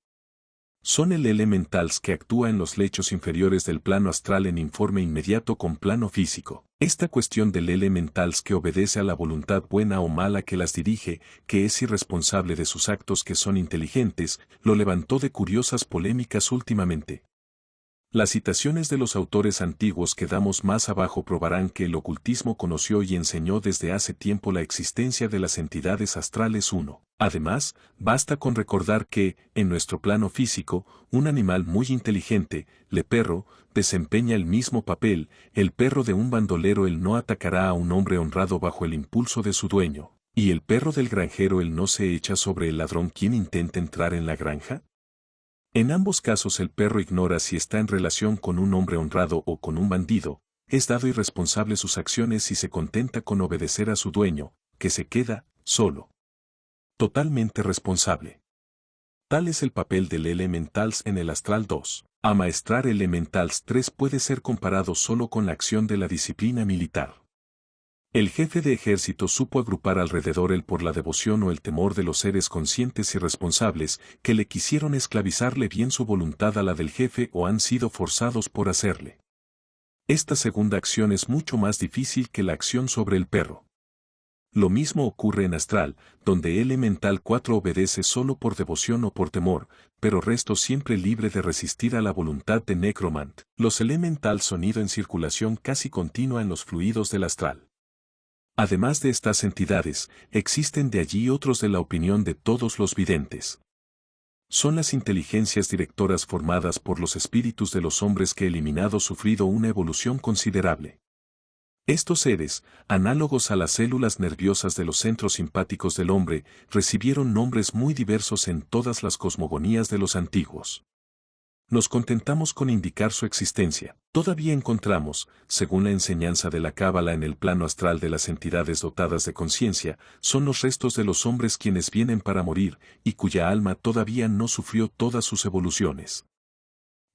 Son el elementals que actúa en los lechos inferiores del plano astral en informe inmediato con plano físico. Esta cuestión del elementals que obedece a la voluntad buena o mala que las dirige, que es irresponsable de sus actos que son inteligentes, lo levantó de curiosas polémicas últimamente. Las citaciones de los autores antiguos que damos más abajo probarán que el ocultismo conoció y enseñó desde hace tiempo la existencia de las entidades astrales 1. Además, basta con recordar que, en nuestro plano físico, un animal muy inteligente, el perro, desempeña el mismo papel. El perro de un bandolero él no atacará a un hombre honrado bajo el impulso de su dueño, y el perro del granjero él no se echa sobre el ladrón quien intenta entrar en la granja. En ambos casos el perro ignora si está en relación con un hombre honrado o con un bandido, es dado irresponsable sus acciones y se contenta con obedecer a su dueño, que se queda solo. Totalmente responsable. Tal es el papel del Elementals en el Astral 2. Amaestrar Elementals 3 puede ser comparado solo con la acción de la disciplina militar. El jefe de ejército supo agrupar alrededor él por la devoción o el temor de los seres conscientes y responsables que le quisieron esclavizarle bien su voluntad a la del jefe o han sido forzados por hacerle. Esta segunda acción es mucho más difícil que la acción sobre el perro. Lo mismo ocurre en astral, donde Elemental 4 obedece solo por devoción o por temor, pero resto siempre libre de resistir a la voluntad de Necromant. Los Elementals son ido en circulación casi continua en los fluidos del astral. Además de estas entidades, existen de allí otros de la opinión de todos los videntes. Son las inteligencias directoras formadas por los espíritus de los hombres que eliminado sufrido una evolución considerable. Estos seres, análogos a las células nerviosas de los centros simpáticos del hombre, recibieron nombres muy diversos en todas las cosmogonías de los antiguos. Nos contentamos con indicar su existencia. Todavía encontramos, según la enseñanza de la Cábala en el plano astral de las entidades dotadas de conciencia, son los restos de los hombres quienes vienen para morir, y cuya alma todavía no sufrió todas sus evoluciones.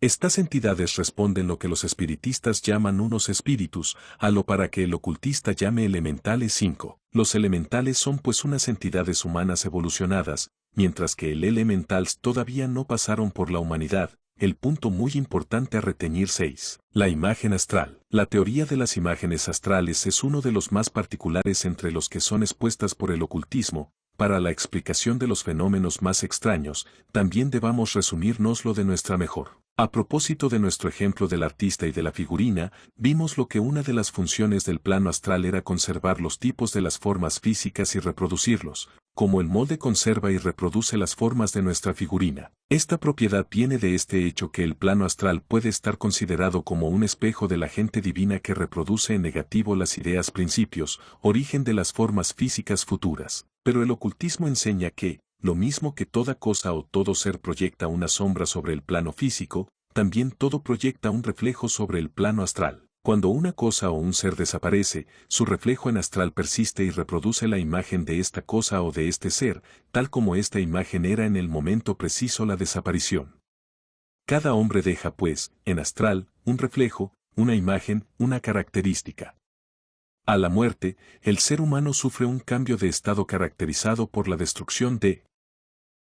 Estas entidades responden lo que los espiritistas llaman unos espíritus, a lo para que el ocultista llame elementales 5. Los elementales son pues unas entidades humanas evolucionadas, mientras que el elementals todavía no pasaron por la humanidad. El punto muy importante a retener 6. La imagen astral. La teoría de las imágenes astrales es uno de los más particulares entre los que son expuestas por el ocultismo. Para la explicación de los fenómenos más extraños, también debamos resumírnoslo de nuestra mejor. A propósito de nuestro ejemplo del artista y de la figurina, vimos lo que una de las funciones del plano astral era conservar los tipos de las formas físicas y reproducirlos, como el molde conserva y reproduce las formas de nuestra figurina. Esta propiedad viene de este hecho que el plano astral puede estar considerado como un espejo de la gente divina que reproduce en negativo las ideas principios, origen de las formas físicas futuras. Pero el ocultismo enseña que, lo mismo que toda cosa o todo ser proyecta una sombra sobre el plano físico, también todo proyecta un reflejo sobre el plano astral. Cuando una cosa o un ser desaparece, su reflejo en astral persiste y reproduce la imagen de esta cosa o de este ser, tal como esta imagen era en el momento preciso la desaparición. Cada hombre deja pues, en astral, un reflejo, una imagen, una característica. A la muerte, el ser humano sufre un cambio de estado caracterizado por la destrucción de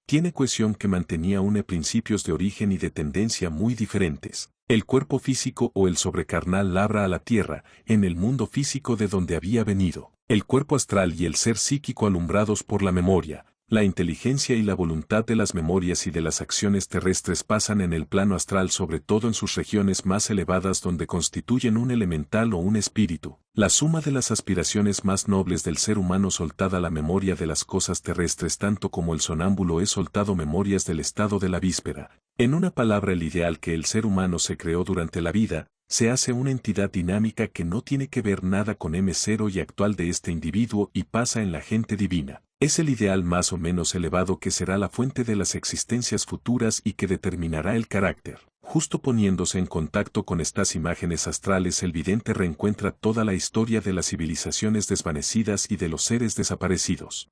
tiene cohesión que mantenía une principios de origen y de tendencia muy diferentes. El cuerpo físico o el sobrecarnal labra a la tierra, en el mundo físico de donde había venido. El cuerpo astral y el ser psíquico alumbrados por la memoria, La inteligencia y la voluntad de las memorias y de las acciones terrestres pasan en el plano astral, sobre todo en sus regiones más elevadas donde constituyen un elemental o un espíritu, la suma de las aspiraciones más nobles del ser humano soltada la memoria de las cosas terrestres tanto como el sonámbulo es soltado memorias del estado de la víspera. En una palabra, el ideal que el ser humano se creó durante la vida, se hace una entidad dinámica que no tiene que ver nada con M0 y actual de este individuo y pasa en la gente divina. Es el ideal más o menos elevado que será la fuente de las existencias futuras y que determinará el carácter. Justo poniéndose en contacto con estas imágenes astrales, el vidente reencuentra toda la historia de las civilizaciones desvanecidas y de los seres desaparecidos.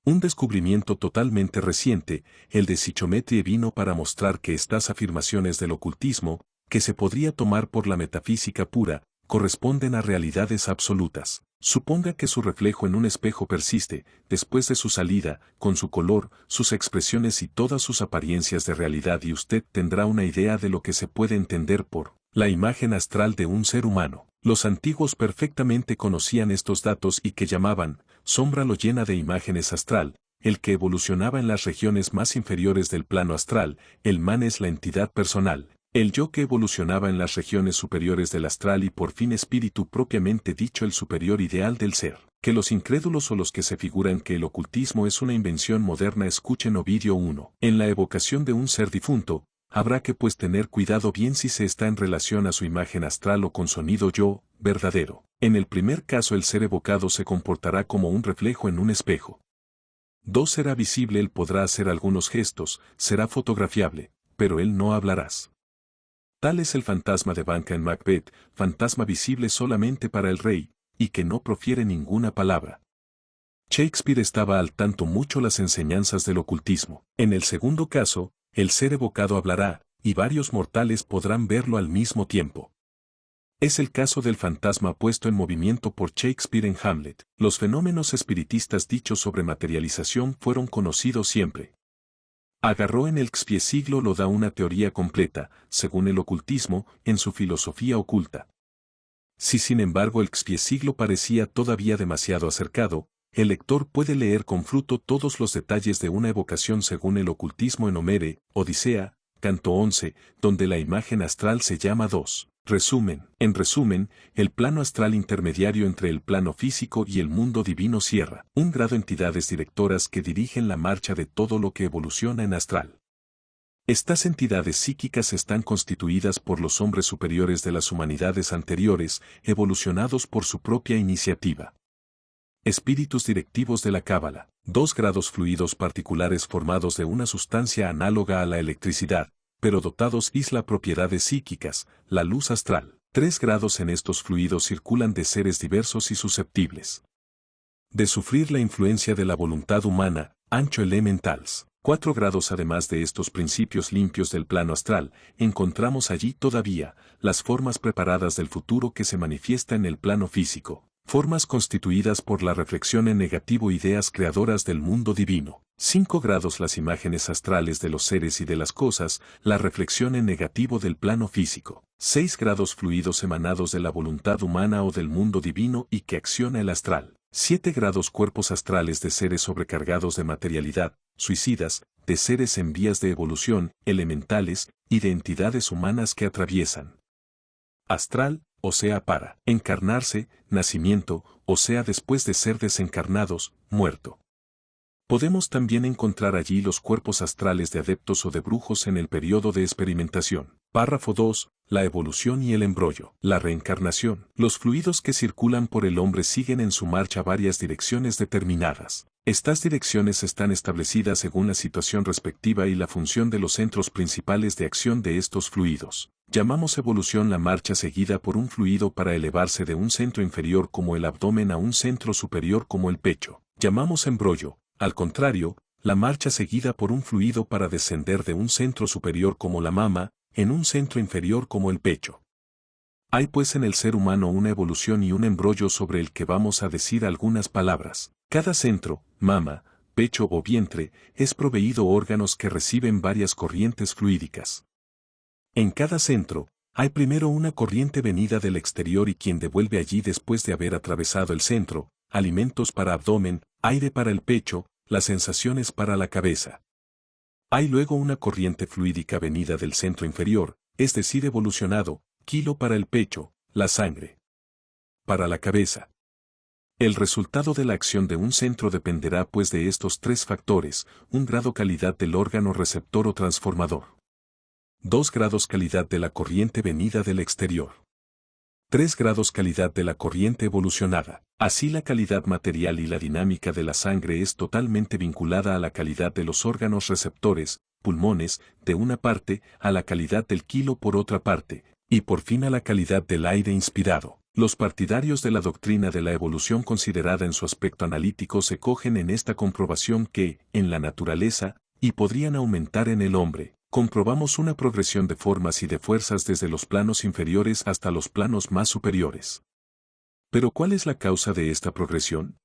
Un descubrimiento totalmente reciente, el de Psychometry, vino para mostrar que estas afirmaciones del ocultismo, que se podría tomar por la metafísica pura, corresponden a realidades absolutas. Suponga que su reflejo en un espejo persiste, después de su salida, con su color, sus expresiones y todas sus apariencias de realidad, y usted tendrá una idea de lo que se puede entender por la imagen astral de un ser humano. Los antiguos perfectamente conocían estos datos y que llamaban sombra lo llena de imágenes astral. El que evolucionaba en las regiones más inferiores del plano astral, el man es la entidad personal. El yo que evolucionaba en las regiones superiores del astral y por fin espíritu propiamente dicho, el superior ideal del ser. Que los incrédulos o los que se figuran que el ocultismo es una invención moderna escuchen Ovidio 1. En la evocación de un ser difunto, habrá que pues tener cuidado bien si se está en relación a su imagen astral o con sonido yo, verdadero. En el primer caso el ser evocado se comportará como un reflejo en un espejo. 2. Será visible, él podrá hacer algunos gestos, será fotografiable, pero él no hablarás. Tal es el fantasma de Banca en Macbeth, fantasma visible solamente para el rey, y que no profiere ninguna palabra. Shakespeare estaba al tanto mucho las enseñanzas del ocultismo. En el segundo caso, el ser evocado hablará, y varios mortales podrán verlo al mismo tiempo. Es el caso del fantasma puesto en movimiento por Shakespeare en Hamlet. Los fenómenos espiritistas dichos sobre materialización fueron conocidos siempre. Agarró en el siglo lo da una teoría completa, según el ocultismo, en su filosofía oculta. Si sin embargo el siglo parecía todavía demasiado acercado, el lector puede leer con fruto todos los detalles de una evocación según el ocultismo en Homero, Odisea, Canto 11, donde la imagen astral se llama 2. Resumen. En resumen, el plano astral intermediario entre el plano físico y el mundo divino cierra un grado entidades directoras que dirigen la marcha de todo lo que evoluciona en astral. Estas entidades psíquicas están constituidas por los hombres superiores de las humanidades anteriores, evolucionados por su propia iniciativa. Espíritus directivos de la Cábala. 2 grados fluidos particulares formados de una sustancia análoga a la electricidad, pero dotados isla propiedades psíquicas, la luz astral. 3 grados en estos fluidos circulan de seres diversos y susceptibles de sufrir la influencia de la voluntad humana, ancho elementals. 4 grados además de estos principios limpios del plano astral, encontramos allí todavía las formas preparadas del futuro que se manifiesta en el plano físico. Formas constituidas por la reflexión en negativo, ideas creadoras del mundo divino. 5 grados las imágenes astrales de los seres y de las cosas, la reflexión en negativo del plano físico. 6 grados fluidos emanados de la voluntad humana o del mundo divino y que acciona el astral. 7 grados cuerpos astrales de seres sobrecargados de materialidad, suicidas, de seres en vías de evolución, elementales, y de entidades humanas que atraviesan. Astral, o sea para encarnarse, nacimiento, o sea después de ser desencarnados, muerto. Podemos también encontrar allí los cuerpos astrales de adeptos o de brujos en el periodo de experimentación. Párrafo 2. La evolución y el embrollo. La reencarnación. Los fluidos que circulan por el hombre siguen en su marcha varias direcciones determinadas. Estas direcciones están establecidas según la situación respectiva y la función de los centros principales de acción de estos fluidos. Llamamos evolución la marcha seguida por un fluido para elevarse de un centro inferior como el abdomen a un centro superior como el pecho. Llamamos embrollo, al contrario, la marcha seguida por un fluido para descender de un centro superior como la mama, en un centro inferior como el pecho. Hay pues en el ser humano una evolución y un embrollo sobre el que vamos a decir algunas palabras. Cada centro, mama, pecho o vientre, es proveído órganos que reciben varias corrientes fluídicas. En cada centro, hay primero una corriente venida del exterior y quien devuelve allí después de haber atravesado el centro, alimentos para abdomen, aire para el pecho, Las sensaciones para la cabeza. Hay luego una corriente fluídica venida del centro inferior, es decir, evolucionado, kilo para el pecho, la sangre. Para la cabeza. El resultado de la acción de un centro dependerá pues de estos tres factores: 1 grado calidad del órgano receptor o transformador. 2 grados calidad de la corriente venida del exterior. 3 grados calidad de la corriente evolucionada. Así la calidad material y la dinámica de la sangre es totalmente vinculada a la calidad de los órganos receptores, pulmones, de una parte, a la calidad del kilo por otra parte, y por fin a la calidad del aire inspirado. Los partidarios de la doctrina de la evolución considerada en su aspecto analítico se cogen en esta comprobación que, en la naturaleza, y podrían aumentar en el hombre, comprobamos una progresión de formas y de fuerzas desde los planos inferiores hasta los planos más superiores. ¿Pero cuál es la causa de esta progresión?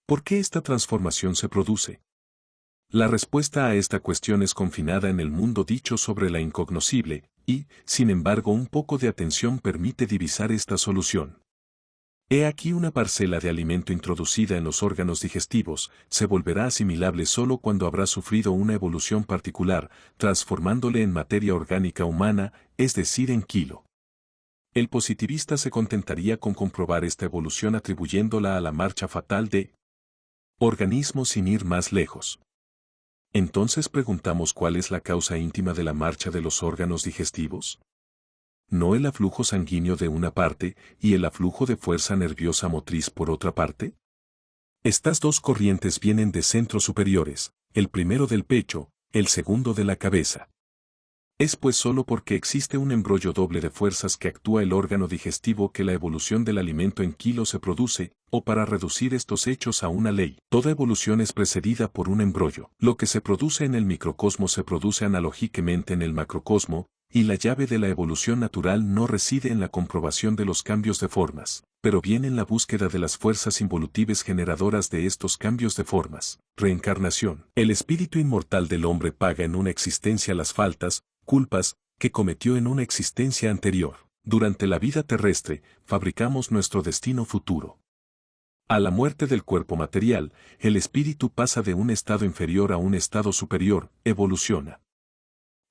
¿Por qué esta transformación se produce? La respuesta a esta cuestión es confinada en el mundo dicho sobre la incognoscible, y, sin embargo, un poco de atención permite divisar esta solución. He aquí una parcela de alimento introducida en los órganos digestivos, se volverá asimilable solo cuando habrá sufrido una evolución particular, transformándole en materia orgánica humana, es decir, en kilo. El positivista se contentaría con comprobar esta evolución atribuyéndola a la marcha fatal de organismos sin ir más lejos. Entonces preguntamos cuál es la causa íntima de la marcha de los órganos digestivos. ¿No el aflujo sanguíneo de una parte y el aflujo de fuerza nerviosa motriz por otra parte? Estas dos corrientes vienen de centros superiores, el primero del pecho, el segundo de la cabeza. Es pues solo porque existe un embrollo doble de fuerzas que actúa el órgano digestivo que la evolución del alimento en kilo se produce, o para reducir estos hechos a una ley. Toda evolución es precedida por un embrollo. Lo que se produce en el microcosmo se produce analógicamente en el macrocosmo, y la llave de la evolución natural no reside en la comprobación de los cambios de formas, pero bien en la búsqueda de las fuerzas involutives generadoras de estos cambios de formas. Reencarnación. El espíritu inmortal del hombre paga en una existencia las faltas, culpas, que cometió en una existencia anterior. Durante la vida terrestre, fabricamos nuestro destino futuro. A la muerte del cuerpo material, el espíritu pasa de un estado inferior a un estado superior, evoluciona.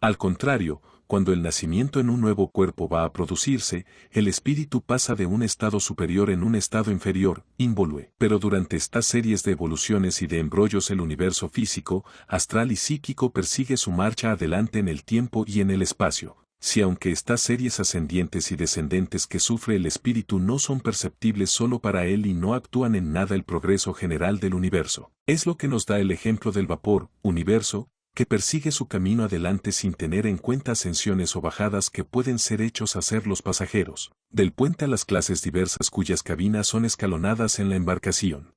Al contrario, cuando el nacimiento en un nuevo cuerpo va a producirse, el espíritu pasa de un estado superior en un estado inferior, involue. Pero durante estas series de evoluciones y de embrollos el universo físico, astral y psíquico persigue su marcha adelante en el tiempo y en el espacio. Si aunque estas series ascendientes y descendentes que sufre el espíritu no son perceptibles solo para él y no actúan en nada el progreso general del universo, es lo que nos da el ejemplo del vapor, universo, que persigue su camino adelante sin tener en cuenta ascensiones o bajadas que pueden ser hechos hacer los pasajeros, del puente a las clases diversas cuyas cabinas son escalonadas en la embarcación.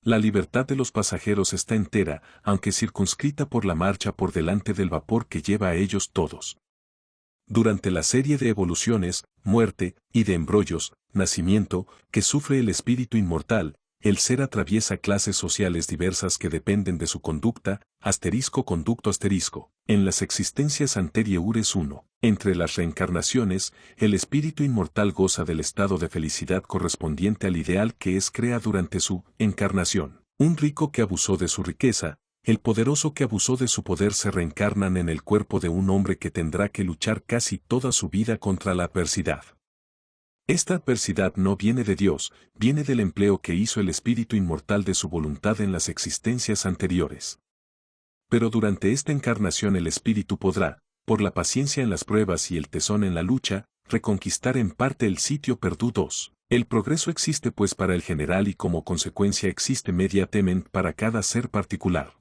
La libertad de los pasajeros está entera, aunque circunscrita por la marcha por delante del vapor que lleva a ellos todos. Durante la serie de evoluciones, muerte, y de embrollos, nacimiento, que sufre el espíritu inmortal, el ser atraviesa clases sociales diversas que dependen de su conducta, conducto en las existencias anteriores 1. Entre las reencarnaciones, el espíritu inmortal goza del estado de felicidad correspondiente al ideal que crea durante su encarnación. Un rico que abusó de su riqueza, el poderoso que abusó de su poder se reencarnan en el cuerpo de un hombre que tendrá que luchar casi toda su vida contra la adversidad. Esta adversidad no viene de Dios, viene del empleo que hizo el espíritu inmortal de su voluntad en las existencias anteriores. Pero durante esta encarnación el espíritu podrá, por la paciencia en las pruebas y el tesón en la lucha, reconquistar en parte el sitio perdido. 2. El progreso existe pues para el general y como consecuencia existe mediatement para cada ser particular.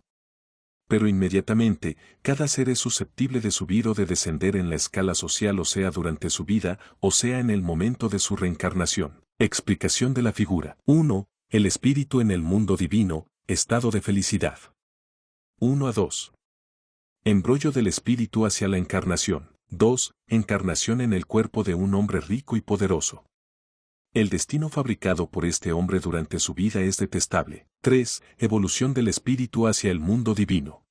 Pero inmediatamente, cada ser es susceptible de subir o de descender en la escala social, o sea durante su vida, o sea en el momento de su reencarnación. Explicación de la figura. 1. El espíritu en el mundo divino, estado de felicidad. 1 a 2. Embrollo del espíritu hacia la encarnación. 2. Encarnación en el cuerpo de un hombre rico y poderoso. El destino fabricado por este hombre durante su vida es detestable. 3. Evolución del espíritu hacia el mundo divino.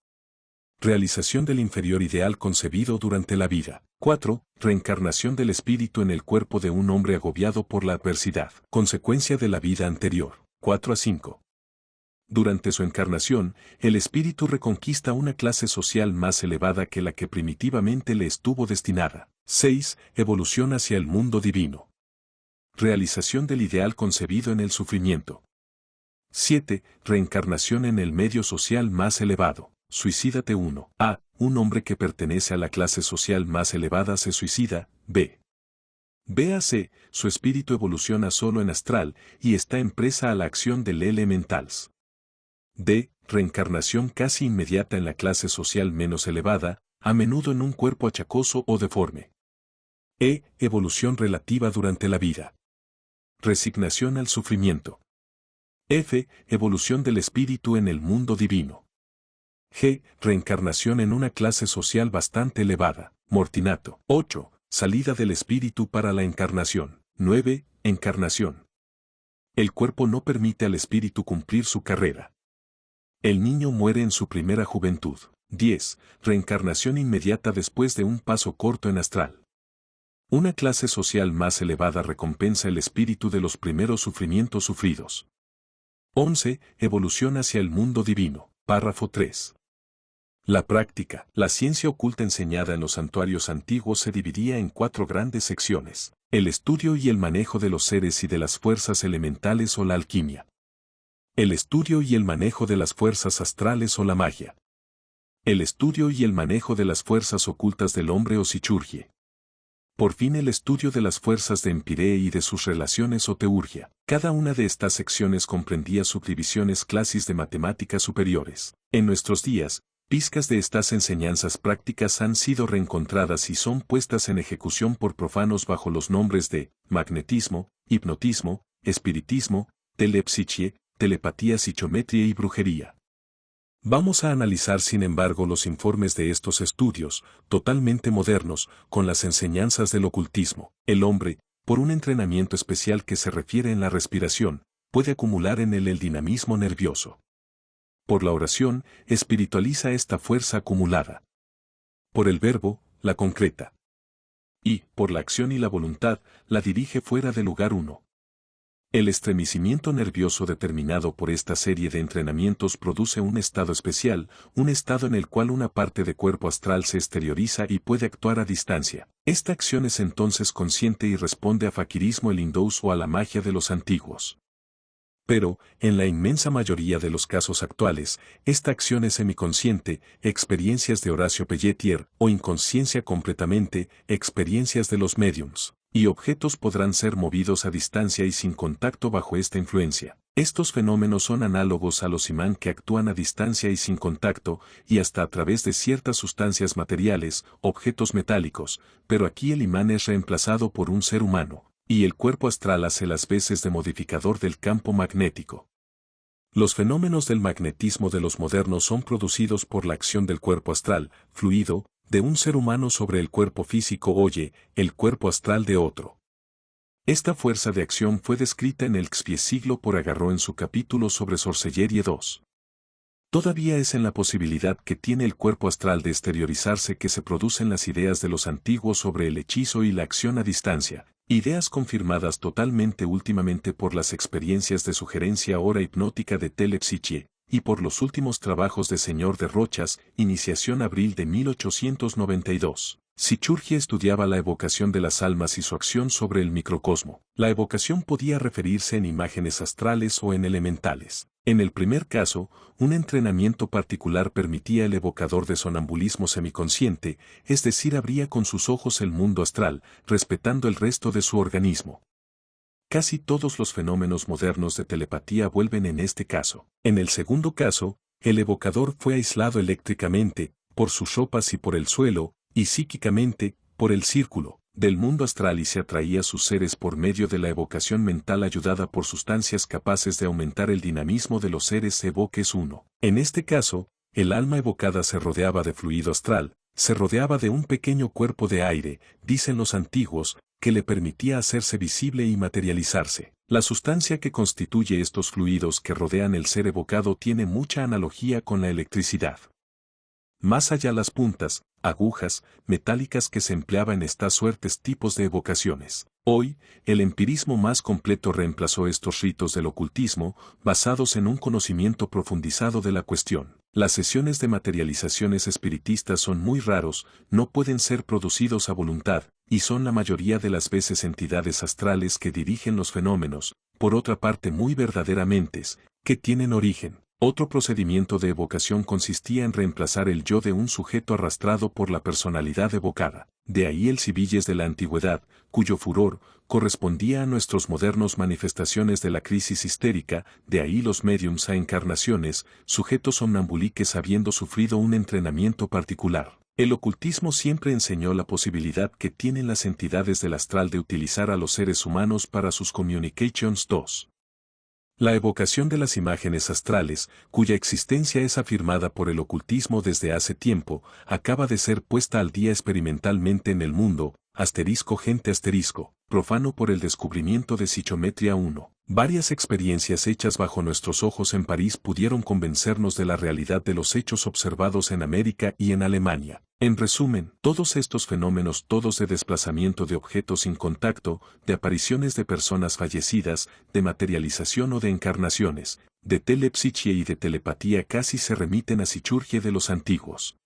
Realización del inferior ideal concebido durante la vida. 4. Reencarnación del espíritu en el cuerpo de un hombre agobiado por la adversidad. Consecuencia de la vida anterior. 4 a 5. Durante su encarnación, el espíritu reconquista una clase social más elevada que la que primitivamente le estuvo destinada. 6. Evolución hacia el mundo divino. Realización del ideal concebido en el sufrimiento. 7. Reencarnación en el medio social más elevado. Suicídate 1. A. Un hombre que pertenece a la clase social más elevada se suicida. B. C. Su espíritu evoluciona solo en astral y está en presa a la acción del elementals. D. Reencarnación casi inmediata en la clase social menos elevada, a menudo en un cuerpo achacoso o deforme. E. Evolución relativa durante la vida. Resignación al sufrimiento. F. Evolución del espíritu en el mundo divino. G. Reencarnación en una clase social bastante elevada. Mortinato. 8. Salida del espíritu para la encarnación. 9. Encarnación. El cuerpo no permite al espíritu cumplir su carrera. El niño muere en su primera juventud. 10. Reencarnación inmediata después de un paso corto en astral. Una clase social más elevada recompensa el espíritu de los primeros sufrimientos sufridos. 11. Evolución hacia el mundo divino. Párrafo 3. La práctica. La ciencia oculta enseñada en los santuarios antiguos se dividía en 4 grandes secciones: el estudio y el manejo de los seres y de las fuerzas elementales o la alquimia. El estudio y el manejo de las fuerzas astrales o la magia. El estudio y el manejo de las fuerzas ocultas del hombre o sichurgie. Por fin el estudio de las fuerzas de Empiree y de sus relaciones o teurgia. Cada una de estas secciones comprendía subdivisiones clases de matemáticas superiores. En nuestros días, pizcas de estas enseñanzas prácticas han sido reencontradas y son puestas en ejecución por profanos bajo los nombres de magnetismo, hipnotismo, espiritismo, telepsichie, telepatía, psichometría y brujería. Vamos a analizar sin embargo los informes de estos estudios, totalmente modernos, con las enseñanzas del ocultismo. El hombre, por un entrenamiento especial que se refiere en la respiración, puede acumular en él el dinamismo nervioso. Por la oración, espiritualiza esta fuerza acumulada. Por el verbo, la concreta. Y, por la acción y la voluntad, la dirige fuera del lugar uno. El estremecimiento nervioso determinado por esta serie de entrenamientos produce un estado especial, un estado en el cual una parte de cuerpo astral se exterioriza y puede actuar a distancia. Esta acción es entonces consciente y responde a faquirismo el hindús o a la magia de los antiguos. Pero, en la inmensa mayoría de los casos actuales, esta acción es semiconsciente, experiencias de Horacio Pelletier, o inconsciencia completamente, experiencias de los médiums. Y objetos podrán ser movidos a distancia y sin contacto bajo esta influencia. Estos fenómenos son análogos a los imán que actúan a distancia y sin contacto, y hasta a través de ciertas sustancias materiales, objetos metálicos, pero aquí el imán es reemplazado por un ser humano, y el cuerpo astral hace las veces de modificador del campo magnético. Los fenómenos del magnetismo de los modernos son producidos por la acción del cuerpo astral, fluido, de un ser humano sobre el cuerpo físico el cuerpo astral de otro. Esta fuerza de acción fue descrita en el Xpie siglo por Agarró en su capítulo sobre Sorcellerie 2. Todavía es en la posibilidad que tiene el cuerpo astral de exteriorizarse que se producen las ideas de los antiguos sobre el hechizo y la acción a distancia, ideas confirmadas totalmente últimamente por las experiencias de sugerencia hora hipnótica de telepsichie, y por los últimos trabajos de Señor de Rochas, Iniciación abril de 1892. Sichurgie estudiaba la evocación de las almas y su acción sobre el microcosmo. La evocación podía referirse en imágenes astrales o en elementales. En el primer caso, un entrenamiento particular permitía el evocador de sonambulismo semiconsciente, es decir, abría con sus ojos el mundo astral, respetando el resto de su organismo. Casi todos los fenómenos modernos de telepatía vuelven en este caso. En el segundo caso, el evocador fue aislado eléctricamente, por sus ropas y por el suelo, y psíquicamente, por el círculo, del mundo astral y se atraía a sus seres por medio de la evocación mental ayudada por sustancias capaces de aumentar el dinamismo de los seres evoques 1. En este caso, el alma evocada se rodeaba de fluido astral, se rodeaba de un pequeño cuerpo de aire, dicen los antiguos, que le permitía hacerse visible y materializarse. La sustancia que constituye estos fluidos que rodean el ser evocado tiene mucha analogía con la electricidad. Más allá las puntas, agujas, metálicas que se empleaba en estas suertes tipos de evocaciones. Hoy, el empirismo más completo reemplazó estos ritos del ocultismo, basados en un conocimiento profundizado de la cuestión. Las sesiones de materializaciones espiritistas son muy raros, no pueden ser producidos a voluntad, y son la mayoría de las veces entidades astrales que dirigen los fenómenos, por otra parte muy verdaderamente, que tienen origen. Otro procedimiento de evocación consistía en reemplazar el yo de un sujeto arrastrado por la personalidad evocada. De ahí el Sibilles de la antigüedad, cuyo furor correspondía a nuestros modernos manifestaciones de la crisis histérica, de ahí los médiums a encarnaciones, sujetos somnambuliques habiendo sufrido un entrenamiento particular. El ocultismo siempre enseñó la posibilidad que tienen las entidades del astral de utilizar a los seres humanos para sus communications 2. La evocación de las imágenes astrales, cuya existencia es afirmada por el ocultismo desde hace tiempo, acaba de ser puesta al día experimentalmente en el mundo, gente profano por el descubrimiento de Psicometría 1. Varias experiencias hechas bajo nuestros ojos en París pudieron convencernos de la realidad de los hechos observados en América y en Alemania. En resumen, todos estos fenómenos, todos de desplazamiento de objetos sin contacto, de apariciones de personas fallecidas, de materialización o de encarnaciones, de telepsichia y de telepatía casi se remiten a Sichurgie de los antiguos.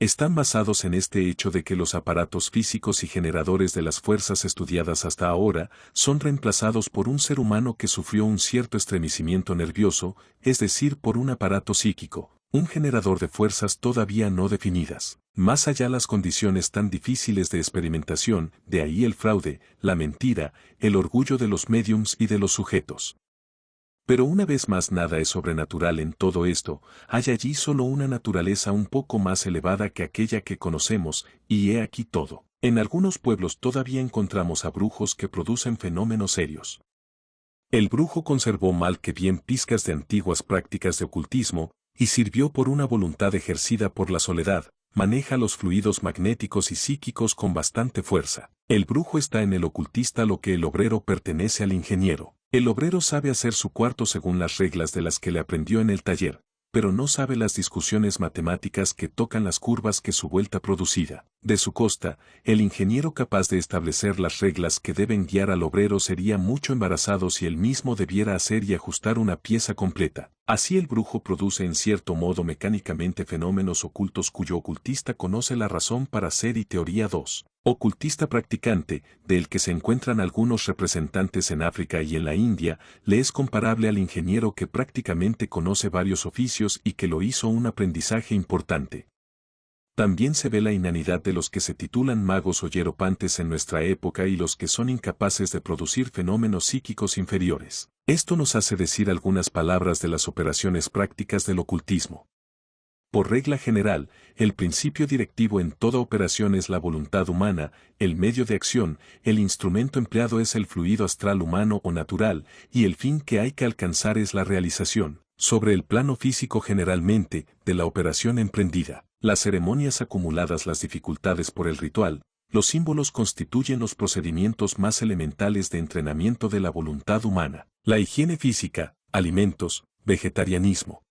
Están basados en este hecho de que los aparatos físicos y generadores de las fuerzas estudiadas hasta ahora son reemplazados por un ser humano que sufrió un cierto estremecimiento nervioso, es decir, por un aparato psíquico, un generador de fuerzas todavía no definidas. Más allá las condiciones tan difíciles de experimentación, de ahí el fraude, la mentira, el orgullo de los médiums y de los sujetos. Pero una vez más nada es sobrenatural en todo esto, hay allí solo una naturaleza un poco más elevada que aquella que conocemos, y he aquí todo. En algunos pueblos todavía encontramos a brujos que producen fenómenos serios. El brujo conservó mal que bien pizcas de antiguas prácticas de ocultismo, y sirvió por una voluntad ejercida por la soledad, maneja los fluidos magnéticos y psíquicos con bastante fuerza. El brujo está en el ocultista lo que el obrero pertenece al ingeniero. El obrero sabe hacer su cuarto según las reglas de las que le aprendió en el taller, pero no sabe las discusiones matemáticas que tocan las curvas que su vuelta producida. De su costa, el ingeniero capaz de establecer las reglas que deben guiar al obrero sería mucho embarazado si él mismo debiera hacer y ajustar una pieza completa. Así el brujo produce en cierto modo mecánicamente fenómenos ocultos cuyo ocultista conoce la razón para hacer y teoría 2. Ocultista practicante, del que se encuentran algunos representantes en África y en la India, le es comparable al ingeniero que prácticamente conoce varios oficios y que lo hizo un aprendizaje importante. También se ve la inanidad de los que se titulan magos o hieropantes en nuestra época y los que son incapaces de producir fenómenos psíquicos inferiores. Esto nos hace decir algunas palabras de las operaciones prácticas del ocultismo. Por regla general, el principio directivo en toda operación es la voluntad humana, el medio de acción, el instrumento empleado es el fluido astral humano o natural, y el fin que hay que alcanzar es la realización, sobre el plano físico generalmente, de la operación emprendida. Las ceremonias acumuladas, las dificultades por el ritual, los símbolos constituyen los procedimientos más elementales de entrenamiento de la voluntad humana. La higiene física, alimentos, vegetarianismo,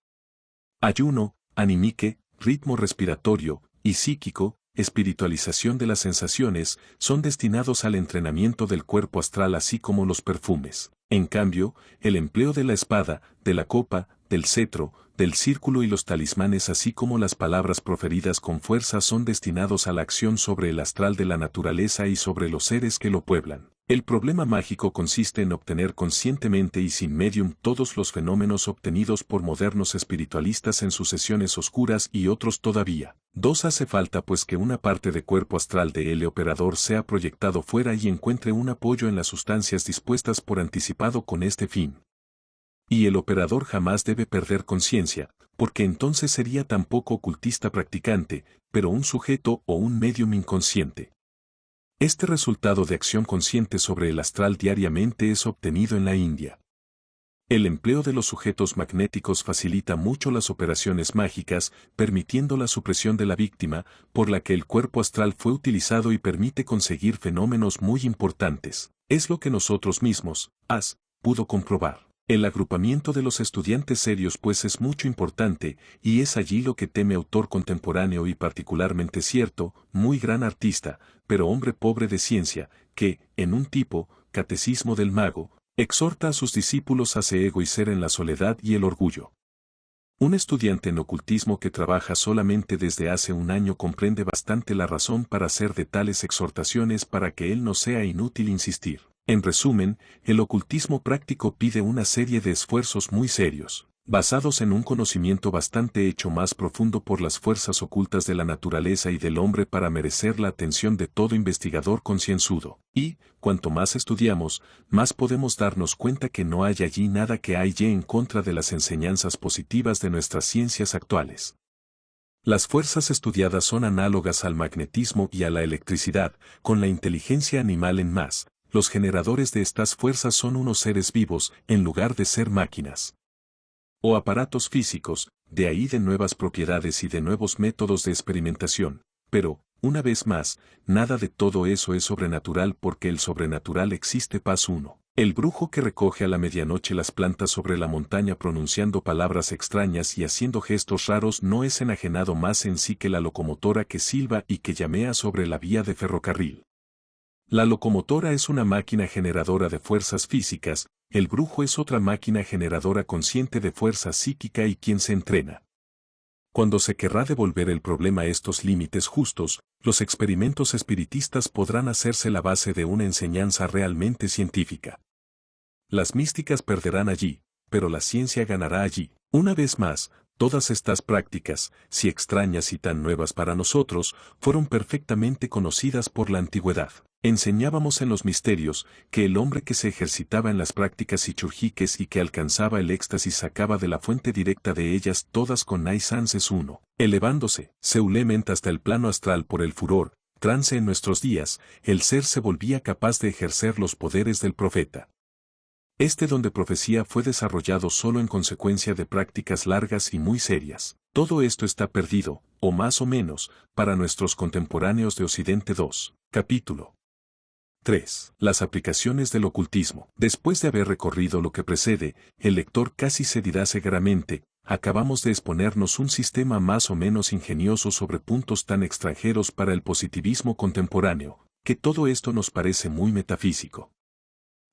ayuno, animique, ritmo respiratorio y psíquico, espiritualización de las sensaciones, son destinados al entrenamiento del cuerpo astral así como los perfumes. En cambio, el empleo de la espada, de la copa, del cetro, del círculo y los talismanes así como las palabras proferidas con fuerza son destinados a la acción sobre el astral de la naturaleza y sobre los seres que lo pueblan. El problema mágico consiste en obtener conscientemente y sin medium todos los fenómenos obtenidos por modernos espiritualistas en sus sesiones oscuras y otros todavía. 2. Hace falta pues que una parte de cuerpo astral de el operador sea proyectado fuera y encuentre un apoyo en las sustancias dispuestas por anticipado con este fin. Y el operador jamás debe perder conciencia, porque entonces sería tampoco ocultista practicante, pero un sujeto o un medium inconsciente. Este resultado de acción consciente sobre el astral diariamente es obtenido en la India. El empleo de los sujetos magnéticos facilita mucho las operaciones mágicas, permitiendo la supresión de la víctima, por la que el cuerpo astral fue utilizado y permite conseguir fenómenos muy importantes. Es lo que nosotros mismos, pudo comprobar. El agrupamiento de los estudiantes serios pues es mucho importante, y es allí lo que teme autor contemporáneo y particularmente cierto, muy gran artista, pero hombre pobre de ciencia, que, en un tipo, Catecismo del Mago, exhorta a sus discípulos a se egoizar en la soledad y el orgullo. Un estudiante en ocultismo que trabaja solamente desde hace un año comprende bastante la razón para hacer de tales exhortaciones para que él no sea inútil insistir. En resumen, el ocultismo práctico pide una serie de esfuerzos muy serios, basados en un conocimiento bastante hecho más profundo por las fuerzas ocultas de la naturaleza y del hombre para merecer la atención de todo investigador concienzudo. Y, cuanto más estudiamos, más podemos darnos cuenta que no hay allí nada que haya en contra de las enseñanzas positivas de nuestras ciencias actuales. Las fuerzas estudiadas son análogas al magnetismo y a la electricidad, con la inteligencia animal en más. Los generadores de estas fuerzas son unos seres vivos, en lugar de ser máquinas o aparatos físicos, de ahí de nuevas propiedades y de nuevos métodos de experimentación. Pero, una vez más, nada de todo eso es sobrenatural porque el sobrenatural existe. Paso 1. El brujo que recoge a la medianoche las plantas sobre la montaña pronunciando palabras extrañas y haciendo gestos raros no es enajenado más en sí que la locomotora que silba y que llamea sobre la vía de ferrocarril. La locomotora es una máquina generadora de fuerzas físicas, el brujo es otra máquina generadora consciente de fuerza psíquica y quien se entrena. Cuando se querrá devolver el problema a estos límites justos, los experimentos espiritistas podrán hacerse la base de una enseñanza realmente científica. Las místicas perderán allí, pero la ciencia ganará allí. Una vez más, todas estas prácticas, si extrañas y tan nuevas para nosotros, fueron perfectamente conocidas por la antigüedad. Enseñábamos en los misterios que el hombre que se ejercitaba en las prácticas sichúrgicas y que alcanzaba el éxtasis sacaba de la fuente directa de ellas todas con naisances uno, elevándose, seulemente hasta el plano astral por el furor, trance en nuestros días, el ser se volvía capaz de ejercer los poderes del profeta. Este don de profecía fue desarrollado solo en consecuencia de prácticas largas y muy serias. Todo esto está perdido, o más o menos, para nuestros contemporáneos de Occidente. 2. Capítulo 3. Las aplicaciones del ocultismo. Después de haber recorrido lo que precede, el lector casi se dirá cegaramente, acabamos de exponernos un sistema más o menos ingenioso sobre puntos tan extranjeros para el positivismo contemporáneo, que todo esto nos parece muy metafísico.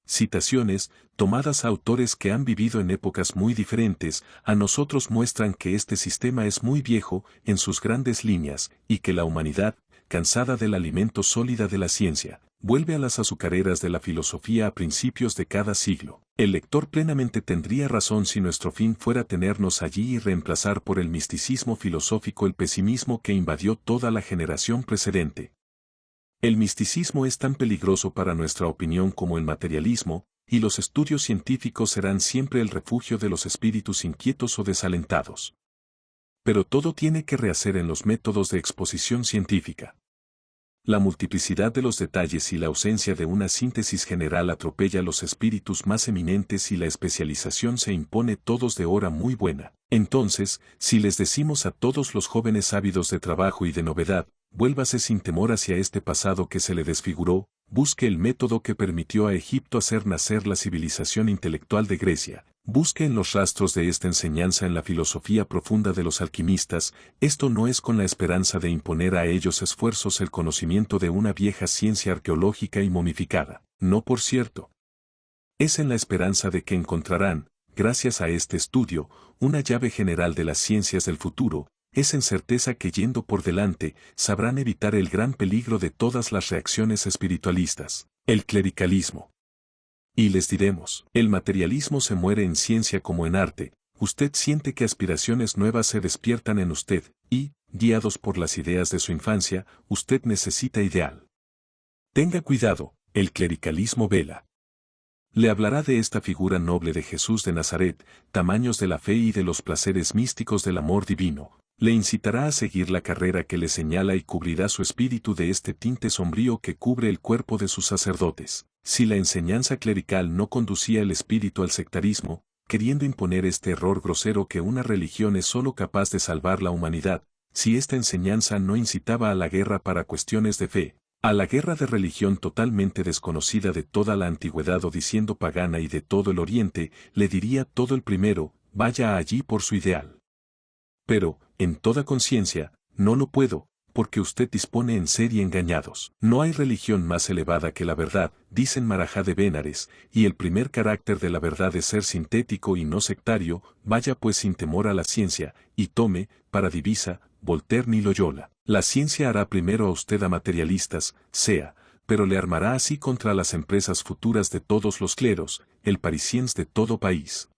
Citaciones, tomadas a autores que han vivido en épocas muy diferentes, a nosotros muestran que este sistema es muy viejo en sus grandes líneas, y que la humanidad, cansada del alimento sólida de la ciencia, vuelve a las azucareras de la filosofía a principios de cada siglo. El lector plenamente tendría razón si nuestro fin fuera tenernos allí y reemplazar por el misticismo filosófico el pesimismo que invadió toda la generación precedente. El misticismo es tan peligroso para nuestra opinión como el materialismo, y los estudios científicos serán siempre el refugio de los espíritus inquietos o desalentados. Pero todo tiene que rehacer en los métodos de exposición científica. La multiplicidad de los detalles y la ausencia de una síntesis general atropella a los espíritus más eminentes y la especialización se impone todos de hora muy buena. Entonces, si les decimos a todos los jóvenes ávidos de trabajo y de novedad, vuélvase sin temor hacia este pasado que se le desfiguró, busque el método que permitió a Egipto hacer nacer la civilización intelectual de Grecia, busque en los rastros de esta enseñanza en la filosofía profunda de los alquimistas, esto no es con la esperanza de imponer a ellos esfuerzos el conocimiento de una vieja ciencia arqueológica y momificada, no por cierto. Es en la esperanza de que encontrarán, gracias a este estudio, una llave general de las ciencias del futuro, es en certeza que yendo por delante, sabrán evitar el gran peligro de todas las reacciones espiritualistas, el clericalismo. Y les diremos, el materialismo se muere en ciencia como en arte, usted siente que aspiraciones nuevas se despiertan en usted, y, guiados por las ideas de su infancia, usted necesita ideal. Tenga cuidado, el clericalismo vela. Le hablará de esta figura noble de Jesús de Nazaret, tamaños de la fe y de los placeres místicos del amor divino. Le incitará a seguir la carrera que le señala y cubrirá su espíritu de este tinte sombrío que cubre el cuerpo de sus sacerdotes. Si la enseñanza clerical no conducía el espíritu al sectarismo, queriendo imponer este error grosero que una religión es solo capaz de salvar la humanidad, si esta enseñanza no incitaba a la guerra para cuestiones de fe, A la guerra de religión totalmente desconocida de toda la antigüedad o diciendo pagana y de todo el oriente, le diría todo el primero, vaya allí por su ideal. Pero, en toda conciencia, no lo puedo, porque usted dispone en ser y engañados. No hay religión más elevada que la verdad, dicen Marajá de Benares, y el primer carácter de la verdad es ser sintético y no sectario, vaya pues sin temor a la ciencia, y tome, para divisa, Voltaire ni Loyola. La ciencia hará primero a usted a materialistas, sea, pero le armará así contra las empresas futuras de todos los cleros, el parisiens de todo país.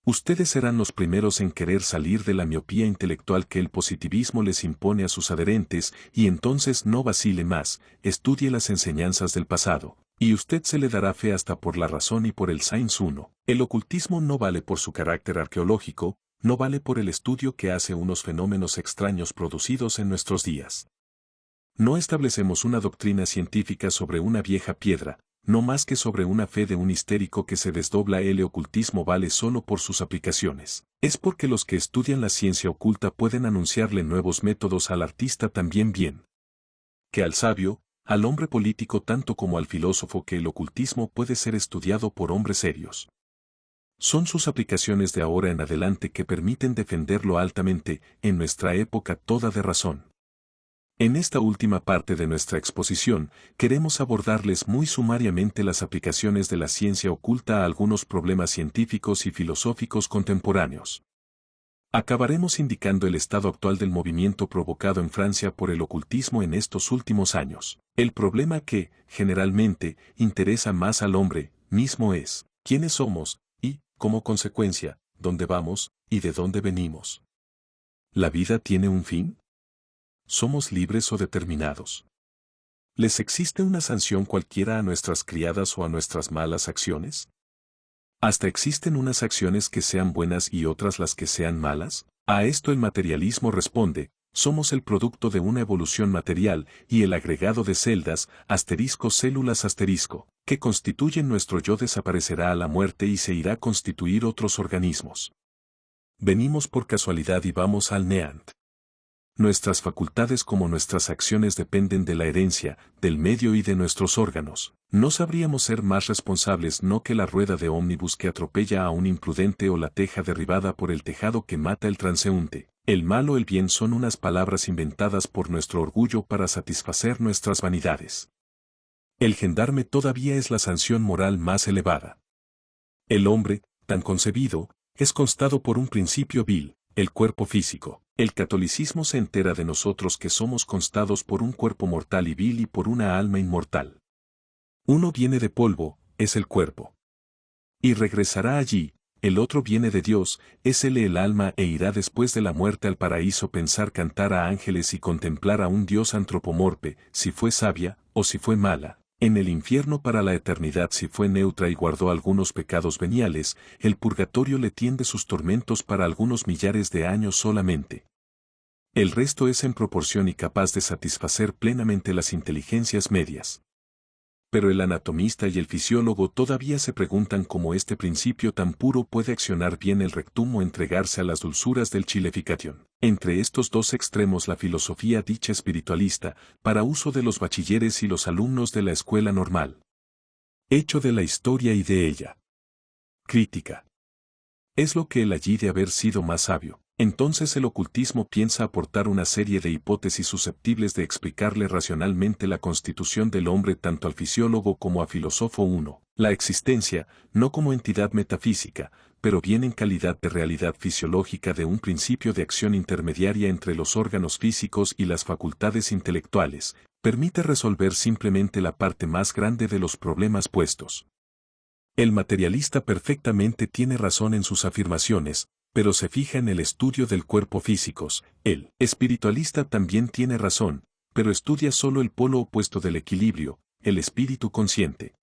Ustedes serán los primeros en querer salir de la miopía intelectual que el positivismo les impone a sus adherentes y entonces no vacile más, estudie las enseñanzas del pasado, y usted se le dará fe hasta por la razón y por el Science 1. El ocultismo no vale por su carácter arqueológico, no vale por el estudio que hace unos fenómenos extraños producidos en nuestros días. No establecemos una doctrina científica sobre una vieja piedra, no más que sobre una fe de un histérico que se desdobla. El ocultismo vale solo por sus aplicaciones. Es porque los que estudian la ciencia oculta pueden anunciarle nuevos métodos al artista también bien que al sabio, al hombre político tanto como al filósofo, que el ocultismo puede ser estudiado por hombres serios. Son sus aplicaciones de ahora en adelante que permiten defenderlo altamente, en nuestra época toda de razón. En esta última parte de nuestra exposición, queremos abordarles muy sumariamente las aplicaciones de la ciencia oculta a algunos problemas científicos y filosóficos contemporáneos. Acabaremos indicando el estado actual del movimiento provocado en Francia por el ocultismo en estos últimos años. El problema que, generalmente, interesa más al hombre mismo es, ¿quiénes somos? Y, como consecuencia, ¿dónde vamos? ¿Y de dónde venimos? ¿La vida tiene un fin? ¿Somos libres o determinados? ¿Les existe una sanción cualquiera a nuestras criadas o a nuestras malas acciones? ¿Hasta existen unas acciones que sean buenas y otras las que sean malas? A esto el materialismo responde, somos el producto de una evolución material y el agregado de celdas, asterisco células asterisco, que constituyen nuestro yo desaparecerá a la muerte y se irá a constituir otros organismos. Venimos por casualidad y vamos al neant. Nuestras facultades como nuestras acciones dependen de la herencia, del medio y de nuestros órganos. No sabríamos ser más responsables no que la rueda de ómnibus que atropella a un imprudente o la teja derribada por el tejado que mata el transeúnte. El mal o el bien son unas palabras inventadas por nuestro orgullo para satisfacer nuestras vanidades. El gendarme todavía es la sanción moral más elevada. El hombre, tan concebido, es constado por un principio vil, el cuerpo físico. El catolicismo se entera de nosotros que somos constados por un cuerpo mortal y vil y por una alma inmortal. Uno viene de polvo, es el cuerpo. Y regresará allí, el otro viene de Dios, es él el alma e irá después de la muerte al paraíso pensar cantar a ángeles y contemplar a un Dios antropomorfe, si fue sabia, o si fue mala. En el infierno para la eternidad si fue neutra y guardó algunos pecados veniales, el purgatorio le tiende sus tormentos para algunos millares de años solamente. El resto es en proporción y capaz de satisfacer plenamente las inteligencias medias. Pero el anatomista y el fisiólogo todavía se preguntan cómo este principio tan puro puede accionar bien el rectum o entregarse a las dulzuras del chilefication. Entre estos dos extremos la filosofía dicha espiritualista, para uso de los bachilleres y los alumnos de la escuela normal. Hecho de la historia y de ella. Crítica. Es lo que él allí de haber sido más sabio. Entonces el ocultismo piensa aportar una serie de hipótesis susceptibles de explicarle racionalmente la constitución del hombre tanto al fisiólogo como a filósofo 1. La existencia, no como entidad metafísica, pero bien en calidad de realidad fisiológica de un principio de acción intermediaria entre los órganos físicos y las facultades intelectuales, permite resolver simplemente la parte más grande de los problemas puestos. El materialista perfectamente tiene razón en sus afirmaciones, pero se fija en el estudio del cuerpo físicos. El espiritualista también tiene razón, pero estudia solo el polo opuesto del equilibrio, el espíritu consciente.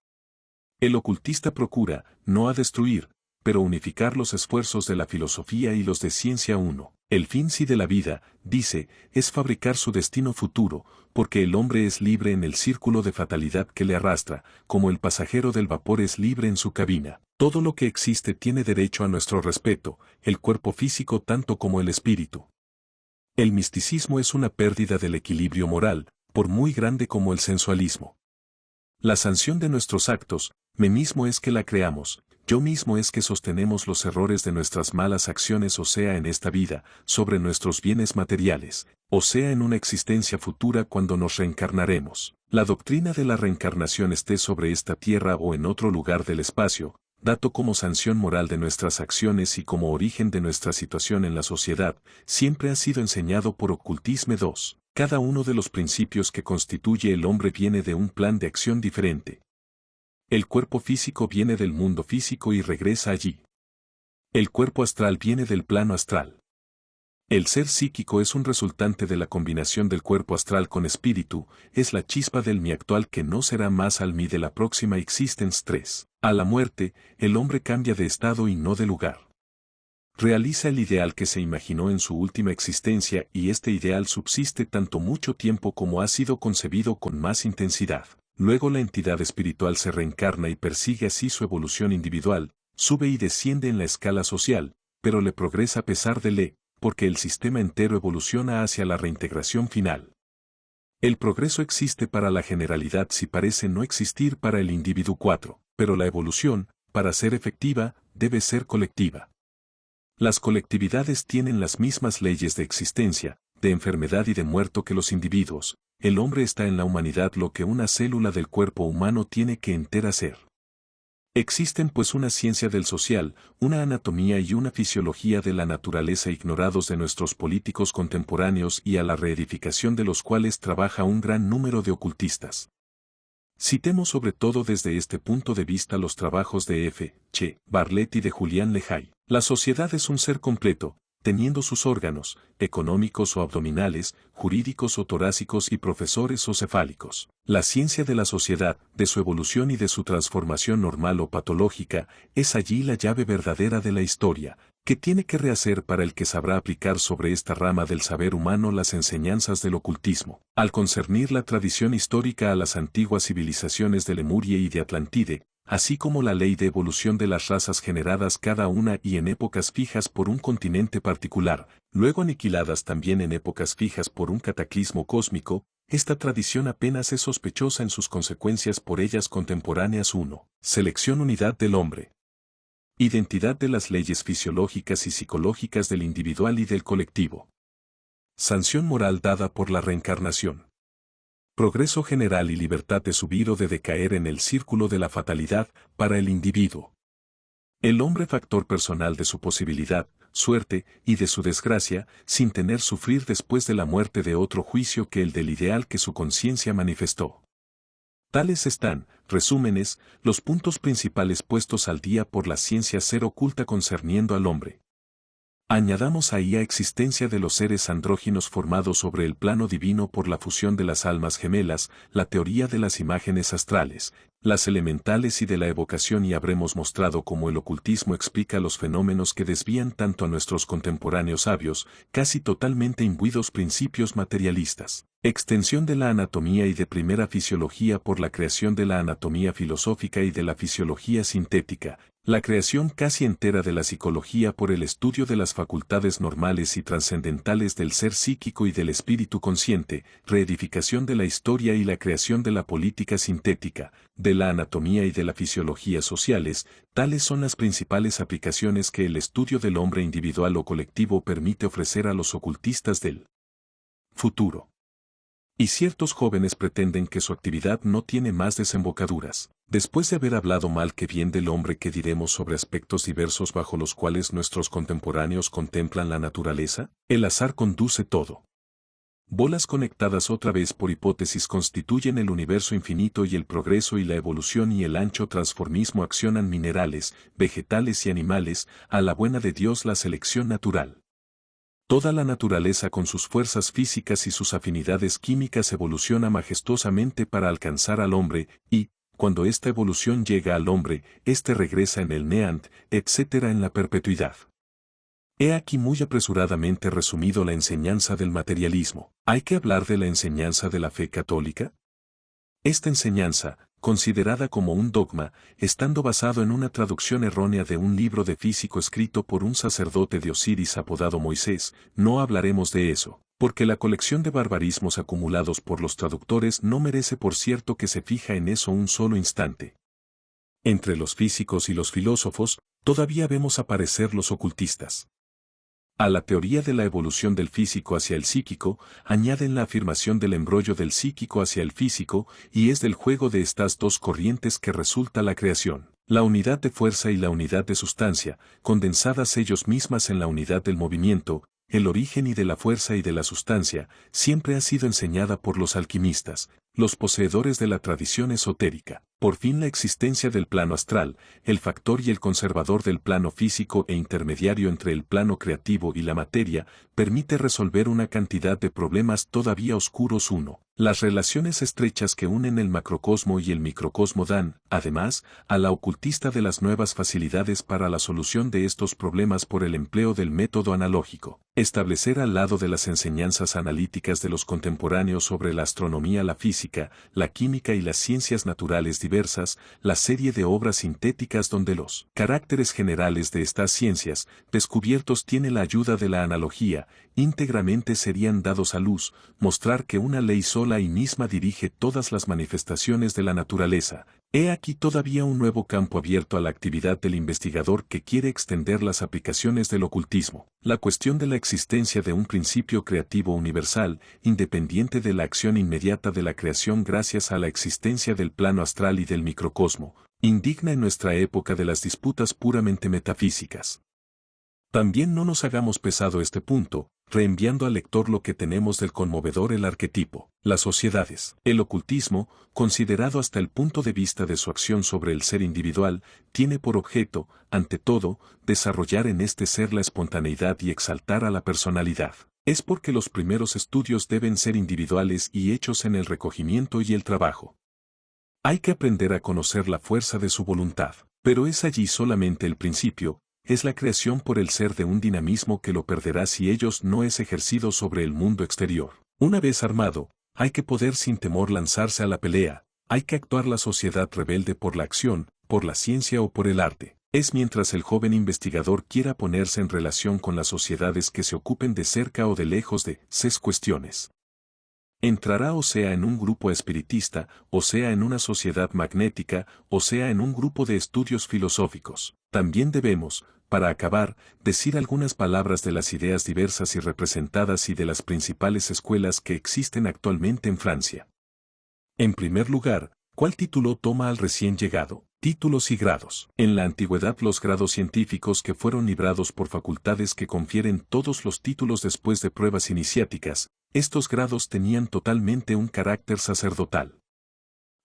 El ocultista procura, no a destruir, pero unificar los esfuerzos de la filosofía y los de ciencia 1. El fin sí de la vida, dice, es fabricar su destino futuro, porque el hombre es libre en el círculo de fatalidad que le arrastra, como el pasajero del vapor es libre en su cabina. Todo lo que existe tiene derecho a nuestro respeto, el cuerpo físico tanto como el espíritu. El misticismo es una pérdida del equilibrio moral, por muy grande como el sensualismo. La sanción de nuestros actos, me mismo es que la creamos, yo mismo es que sostenemos los errores de nuestras malas acciones, o sea en esta vida, sobre nuestros bienes materiales, o sea en una existencia futura cuando nos reencarnaremos. La doctrina de la reencarnación esté sobre esta tierra o en otro lugar del espacio, dato como sanción moral de nuestras acciones y como origen de nuestra situación en la sociedad, siempre ha sido enseñado por Ocultisme 2. Cada uno de los principios que constituye el hombre viene de un plan de acción diferente. El cuerpo físico viene del mundo físico y regresa allí. El cuerpo astral viene del plano astral. El ser psíquico es un resultante de la combinación del cuerpo astral con espíritu, es la chispa del mí actual que no será más al mí de la próxima existence 3. A la muerte, el hombre cambia de estado y no de lugar. Realiza el ideal que se imaginó en su última existencia y este ideal subsiste tanto mucho tiempo como ha sido concebido con más intensidad. Luego la entidad espiritual se reencarna y persigue así su evolución individual, sube y desciende en la escala social, pero le progresa a pesar de le, porque el sistema entero evoluciona hacia la reintegración final. El progreso existe para la generalidad si parece no existir para el individuo 4, pero la evolución, para ser efectiva, debe ser colectiva. Las colectividades tienen las mismas leyes de existencia, de enfermedad y de muerto que los individuos. El hombre está en la humanidad lo que una célula del cuerpo humano tiene que entera ser. Existen pues una ciencia del social, una anatomía y una fisiología de la naturaleza ignorados de nuestros políticos contemporáneos y a la reedificación de los cuales trabaja un gran número de ocultistas. Citemos sobre todo desde este punto de vista los trabajos de F. Che Bartlett y de Julián Lehigh. La sociedad es un ser completo, teniendo sus órganos, económicos o abdominales, jurídicos o torácicos y profesores o cefálicos. La ciencia de la sociedad, de su evolución y de su transformación normal o patológica, es allí la llave verdadera de la historia, que tiene que rehacer para el que sabrá aplicar sobre esta rama del saber humano las enseñanzas del ocultismo. Al concernir la tradición histórica a las antiguas civilizaciones de Lemuria y de Atlantide, así como la ley de evolución de las razas generadas cada una y en épocas fijas por un continente particular, luego aniquiladas también en épocas fijas por un cataclismo cósmico, esta tradición apenas es sospechosa en sus consecuencias por ellas contemporáneas. 1. Selección unidad del hombre. Identidad de las leyes fisiológicas y psicológicas del individual y del colectivo. Sanción moral dada por la reencarnación. Progreso general y libertad de subir o de decaer en el círculo de la fatalidad para el individuo. El hombre factor personal de su posibilidad, suerte y de su desgracia, sin tener sufrir después de la muerte de otro juicio que el del ideal que su conciencia manifestó. Tales están, resúmenes, los puntos principales puestos al día por la ciencia ser oculta concerniendo al hombre. Añadamos ahí a existencia de los seres andróginos formados sobre el plano divino por la fusión de las almas gemelas, la teoría de las imágenes astrales, las elementales y de la evocación y habremos mostrado cómo el ocultismo explica los fenómenos que desvían tanto a nuestros contemporáneos sabios, casi totalmente imbuidos principios materialistas. Extensión de la anatomía y de primera fisiología por la creación de la anatomía filosófica y de la fisiología sintética, la creación casi entera de la psicología por el estudio de las facultades normales y trascendentales del ser psíquico y del espíritu consciente, reedificación de la historia y la creación de la política sintética, de la anatomía y de la fisiología sociales, tales son las principales aplicaciones que el estudio del hombre individual o colectivo permite ofrecer a los ocultistas del futuro. Y ciertos jóvenes pretenden que su actividad no tiene más desembocaduras. Después de haber hablado mal que bien del hombre, que diremos sobre aspectos diversos bajo los cuales nuestros contemporáneos contemplan la naturaleza? El azar conduce todo. Bolas conectadas otra vez por hipótesis constituyen el universo infinito y el progreso y la evolución y el ancho transformismo accionan minerales, vegetales y animales, a la buena de Dios la selección natural. Toda la naturaleza con sus fuerzas físicas y sus afinidades químicas evoluciona majestuosamente para alcanzar al hombre, y, cuando esta evolución llega al hombre, éste regresa en el neant, etc. en la perpetuidad. He aquí muy apresuradamente resumido la enseñanza del materialismo. ¿Hay que hablar de la enseñanza de la fe católica? Esta enseñanza, considerada como un dogma, estando basado en una traducción errónea de un libro de físico escrito por un sacerdote de Osiris apodado Moisés, no hablaremos de eso. Porque la colección de barbarismos acumulados por los traductores no merece por cierto que se fija en eso un solo instante. Entre los físicos y los filósofos, todavía vemos aparecer los ocultistas. A la teoría de la evolución del físico hacia el psíquico, añaden la afirmación del embrollo del psíquico hacia el físico, y es del juego de estas dos corrientes que resulta la creación. La unidad de fuerza y la unidad de sustancia, condensadas ellos mismas en la unidad del movimiento, el origen y de la fuerza y de la sustancia, siempre ha sido enseñada por los alquimistas, los poseedores de la tradición esotérica. Por fin la existencia del plano astral, el factor y el conservador del plano físico e intermediario entre el plano creativo y la materia, permite resolver una cantidad de problemas todavía oscuros. 1. Las relaciones estrechas que unen el macrocosmo y el microcosmo dan, además, a la ocultista de las nuevas facilidades para la solución de estos problemas por el empleo del método analógico. Establecer al lado de las enseñanzas analíticas de los contemporáneos sobre la astronomía, la física, la química y las ciencias naturales diversas, la serie de obras sintéticas donde los caracteres generales de estas ciencias, descubiertos tiene la ayuda de la analogía, íntegramente serían dados a luz, mostrar que una ley sola y misma dirige todas las manifestaciones de la naturaleza. He aquí todavía un nuevo campo abierto a la actividad del investigador que quiere extender las aplicaciones del ocultismo. La cuestión de la existencia de un principio creativo universal, independiente de la acción inmediata de la creación gracias a la existencia del plano astral y del microcosmo, indigna en nuestra época de las disputas puramente metafísicas. También no nos hagamos pesado este punto, reenviando al lector lo que tenemos del conmovedor el arquetipo, las sociedades. El ocultismo, considerado hasta el punto de vista de su acción sobre el ser individual, tiene por objeto, ante todo, desarrollar en este ser la espontaneidad y exaltar a la personalidad. Es porque los primeros estudios deben ser individuales y hechos en el recogimiento y el trabajo. Hay que aprender a conocer la fuerza de su voluntad, pero es allí solamente el principio. Es la creación por el ser de un dinamismo que lo perderá si ellos no es ejercido sobre el mundo exterior. Una vez armado, hay que poder sin temor lanzarse a la pelea, hay que actuar la sociedad rebelde por la acción, por la ciencia o por el arte. Es mientras el joven investigador quiera ponerse en relación con las sociedades que se ocupen de cerca o de lejos de ses cuestiones. Entrará o sea en un grupo espiritista, o sea en una sociedad magnética, o sea en un grupo de estudios filosóficos. También debemos, para acabar, decir algunas palabras de las ideas diversas y representadas y de las principales escuelas que existen actualmente en Francia. En primer lugar, ¿cuál título toma al recién llegado? Títulos y grados. En la antigüedad los grados científicos que fueron librados por facultades que confieren todos los títulos después de pruebas iniciáticas, estos grados tenían totalmente un carácter sacerdotal.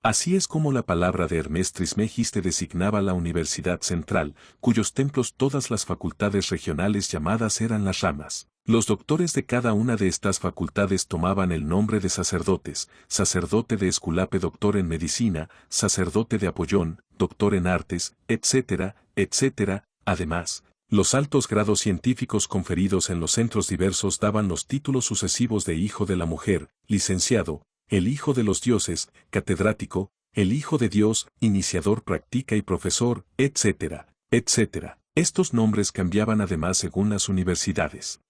Así es como la palabra de Hermès Trismégiste designaba la Universidad Central, cuyos templos todas las facultades regionales llamadas eran las ramas. Los doctores de cada una de estas facultades tomaban el nombre de sacerdotes, sacerdote de Esculape, doctor en medicina, sacerdote de Apollón, doctor en artes, etcétera, etcétera. Además, los altos grados científicos conferidos en los centros diversos daban los títulos sucesivos de hijo de la mujer, licenciado, el hijo de los dioses, catedrático, el hijo de Dios, iniciador, practica y profesor, etcétera, etcétera. Estos nombres cambiaban además según las universidades.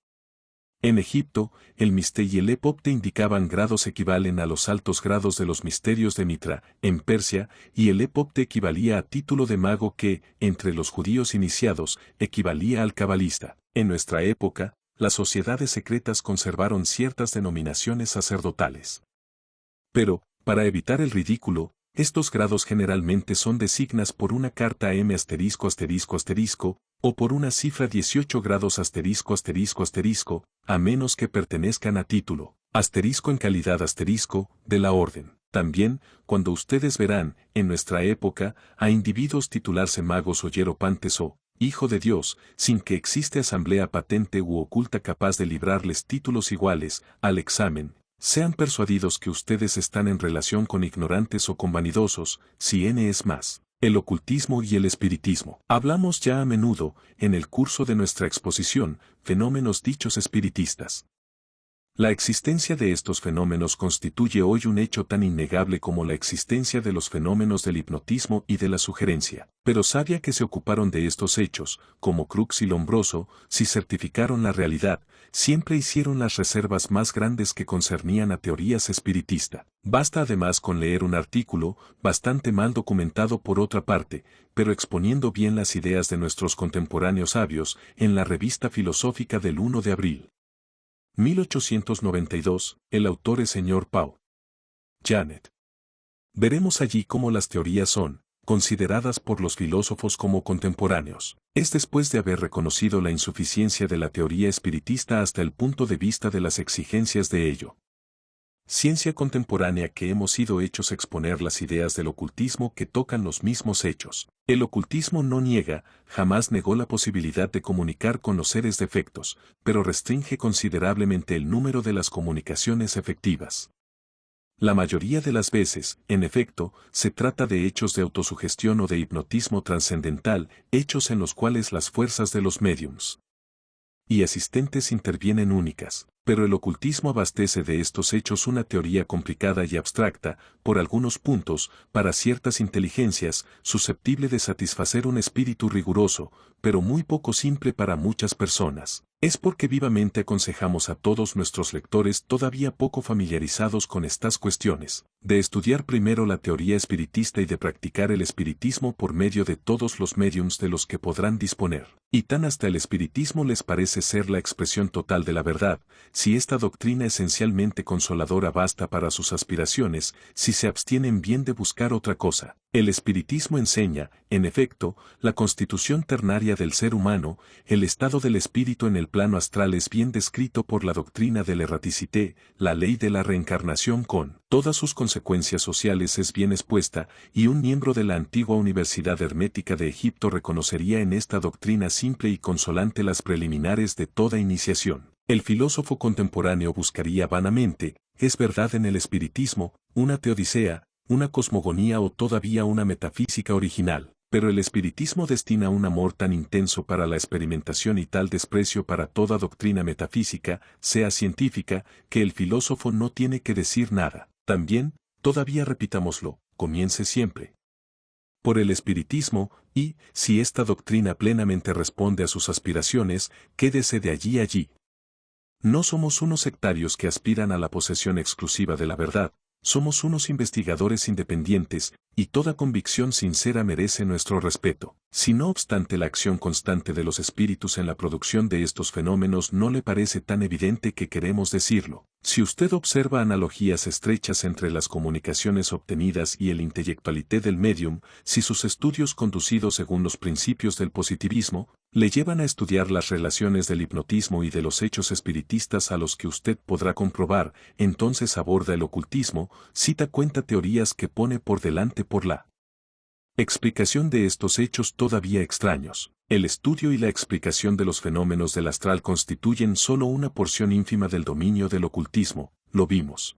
En Egipto, el Miste y el Epopte indicaban grados equivalen a los altos grados de los misterios de Mitra, en Persia, y el Epopte equivalía a título de mago que, entre los judíos iniciados, equivalía al cabalista. En nuestra época, las sociedades secretas conservaron ciertas denominaciones sacerdotales. Pero, para evitar el ridículo, estos grados generalmente son designas por una carta M asterisco asterisco asterisco, o por una cifra 18 grados asterisco asterisco asterisco, a menos que pertenezcan a título, asterisco en calidad asterisco, de la orden. También, cuando ustedes verán, en nuestra época, a individuos titularse magos o hieropantes o, hijo de Dios, sin que existe asamblea patente u oculta capaz de librarles títulos iguales, al examen, sean persuadidos que ustedes están en relación con ignorantes o con vanidosos, si N es más. El ocultismo y el espiritismo. Hablamos ya a menudo, en el curso de nuestra exposición, fenómenos dichos espiritistas. La existencia de estos fenómenos constituye hoy un hecho tan innegable como la existencia de los fenómenos del hipnotismo y de la sugerencia. Pero sabia que se ocuparon de estos hechos, como Crookes y Lombroso, si certificaron la realidad, siempre hicieron las reservas más grandes que concernían a teorías espiritistas. Basta además con leer un artículo, bastante mal documentado por otra parte, pero exponiendo bien las ideas de nuestros contemporáneos sabios, en la revista filosófica del 1 de abril. 1892, el autor es señor Pau. Janet. Veremos allí cómo las teorías son, consideradas por los filósofos como contemporáneos. Es después de haber reconocido la insuficiencia de la teoría espiritista hasta el punto de vista de las exigencias de ello. Ciencia contemporánea que hemos sido hechos exponer las ideas del ocultismo que tocan los mismos hechos. El ocultismo no niega, jamás negó la posibilidad de comunicar con los seres defectos, pero restringe considerablemente el número de las comunicaciones efectivas. La mayoría de las veces, en efecto, se trata de hechos de autosugestión o de hipnotismo trascendental, hechos en los cuales las fuerzas de los médiums y asistentes intervienen únicas, pero el ocultismo abastece de estos hechos una teoría complicada y abstracta, por algunos puntos, para ciertas inteligencias, susceptible de satisfacer un espíritu riguroso, pero muy poco simple para muchas personas. Es porque vivamente aconsejamos a todos nuestros lectores todavía poco familiarizados con estas cuestiones, de estudiar primero la teoría espiritista y de practicar el espiritismo por medio de todos los mediums de los que podrán disponer. Y tan hasta el espiritismo les parece ser la expresión total de la verdad, si esta doctrina esencialmente consoladora basta para sus aspiraciones, si se abstienen bien de buscar otra cosa. El espiritismo enseña, en efecto, la constitución ternaria del ser humano, el estado del espíritu en el plano astral es bien descrito por la doctrina del erraticité, la ley de la reencarnación con todas sus consecuencias sociales es bien expuesta, y un miembro de la antigua Universidad Hermética de Egipto reconocería en esta doctrina simple y consolante las preliminares de toda iniciación. El filósofo contemporáneo buscaría vanamente, es verdad en el espiritismo, una teodicea, una cosmogonía o todavía una metafísica original, pero el espiritismo destina un amor tan intenso para la experimentación y tal desprecio para toda doctrina metafísica, sea científica, que el filósofo no tiene que decir nada. También, todavía repitámoslo, comience siempre por el espiritismo, y, si esta doctrina plenamente responde a sus aspiraciones, quédese de allí. No somos unos sectarios que aspiran a la posesión exclusiva de la verdad, somos unos investigadores independientes, y toda convicción sincera merece nuestro respeto. Si no obstante la acción constante de los espíritus en la producción de estos fenómenos no le parece tan evidente que queremos decirlo, si usted observa analogías estrechas entre las comunicaciones obtenidas y el intelectualité del medium, si sus estudios conducidos según los principios del positivismo, le llevan a estudiar las relaciones del hipnotismo y de los hechos espiritistas a los que usted podrá comprobar, entonces aborda el ocultismo, cita cuenta teorías que pone por delante por la explicación de estos hechos todavía extraños. El estudio y la explicación de los fenómenos del astral constituyen solo una porción ínfima del dominio del ocultismo, lo vimos.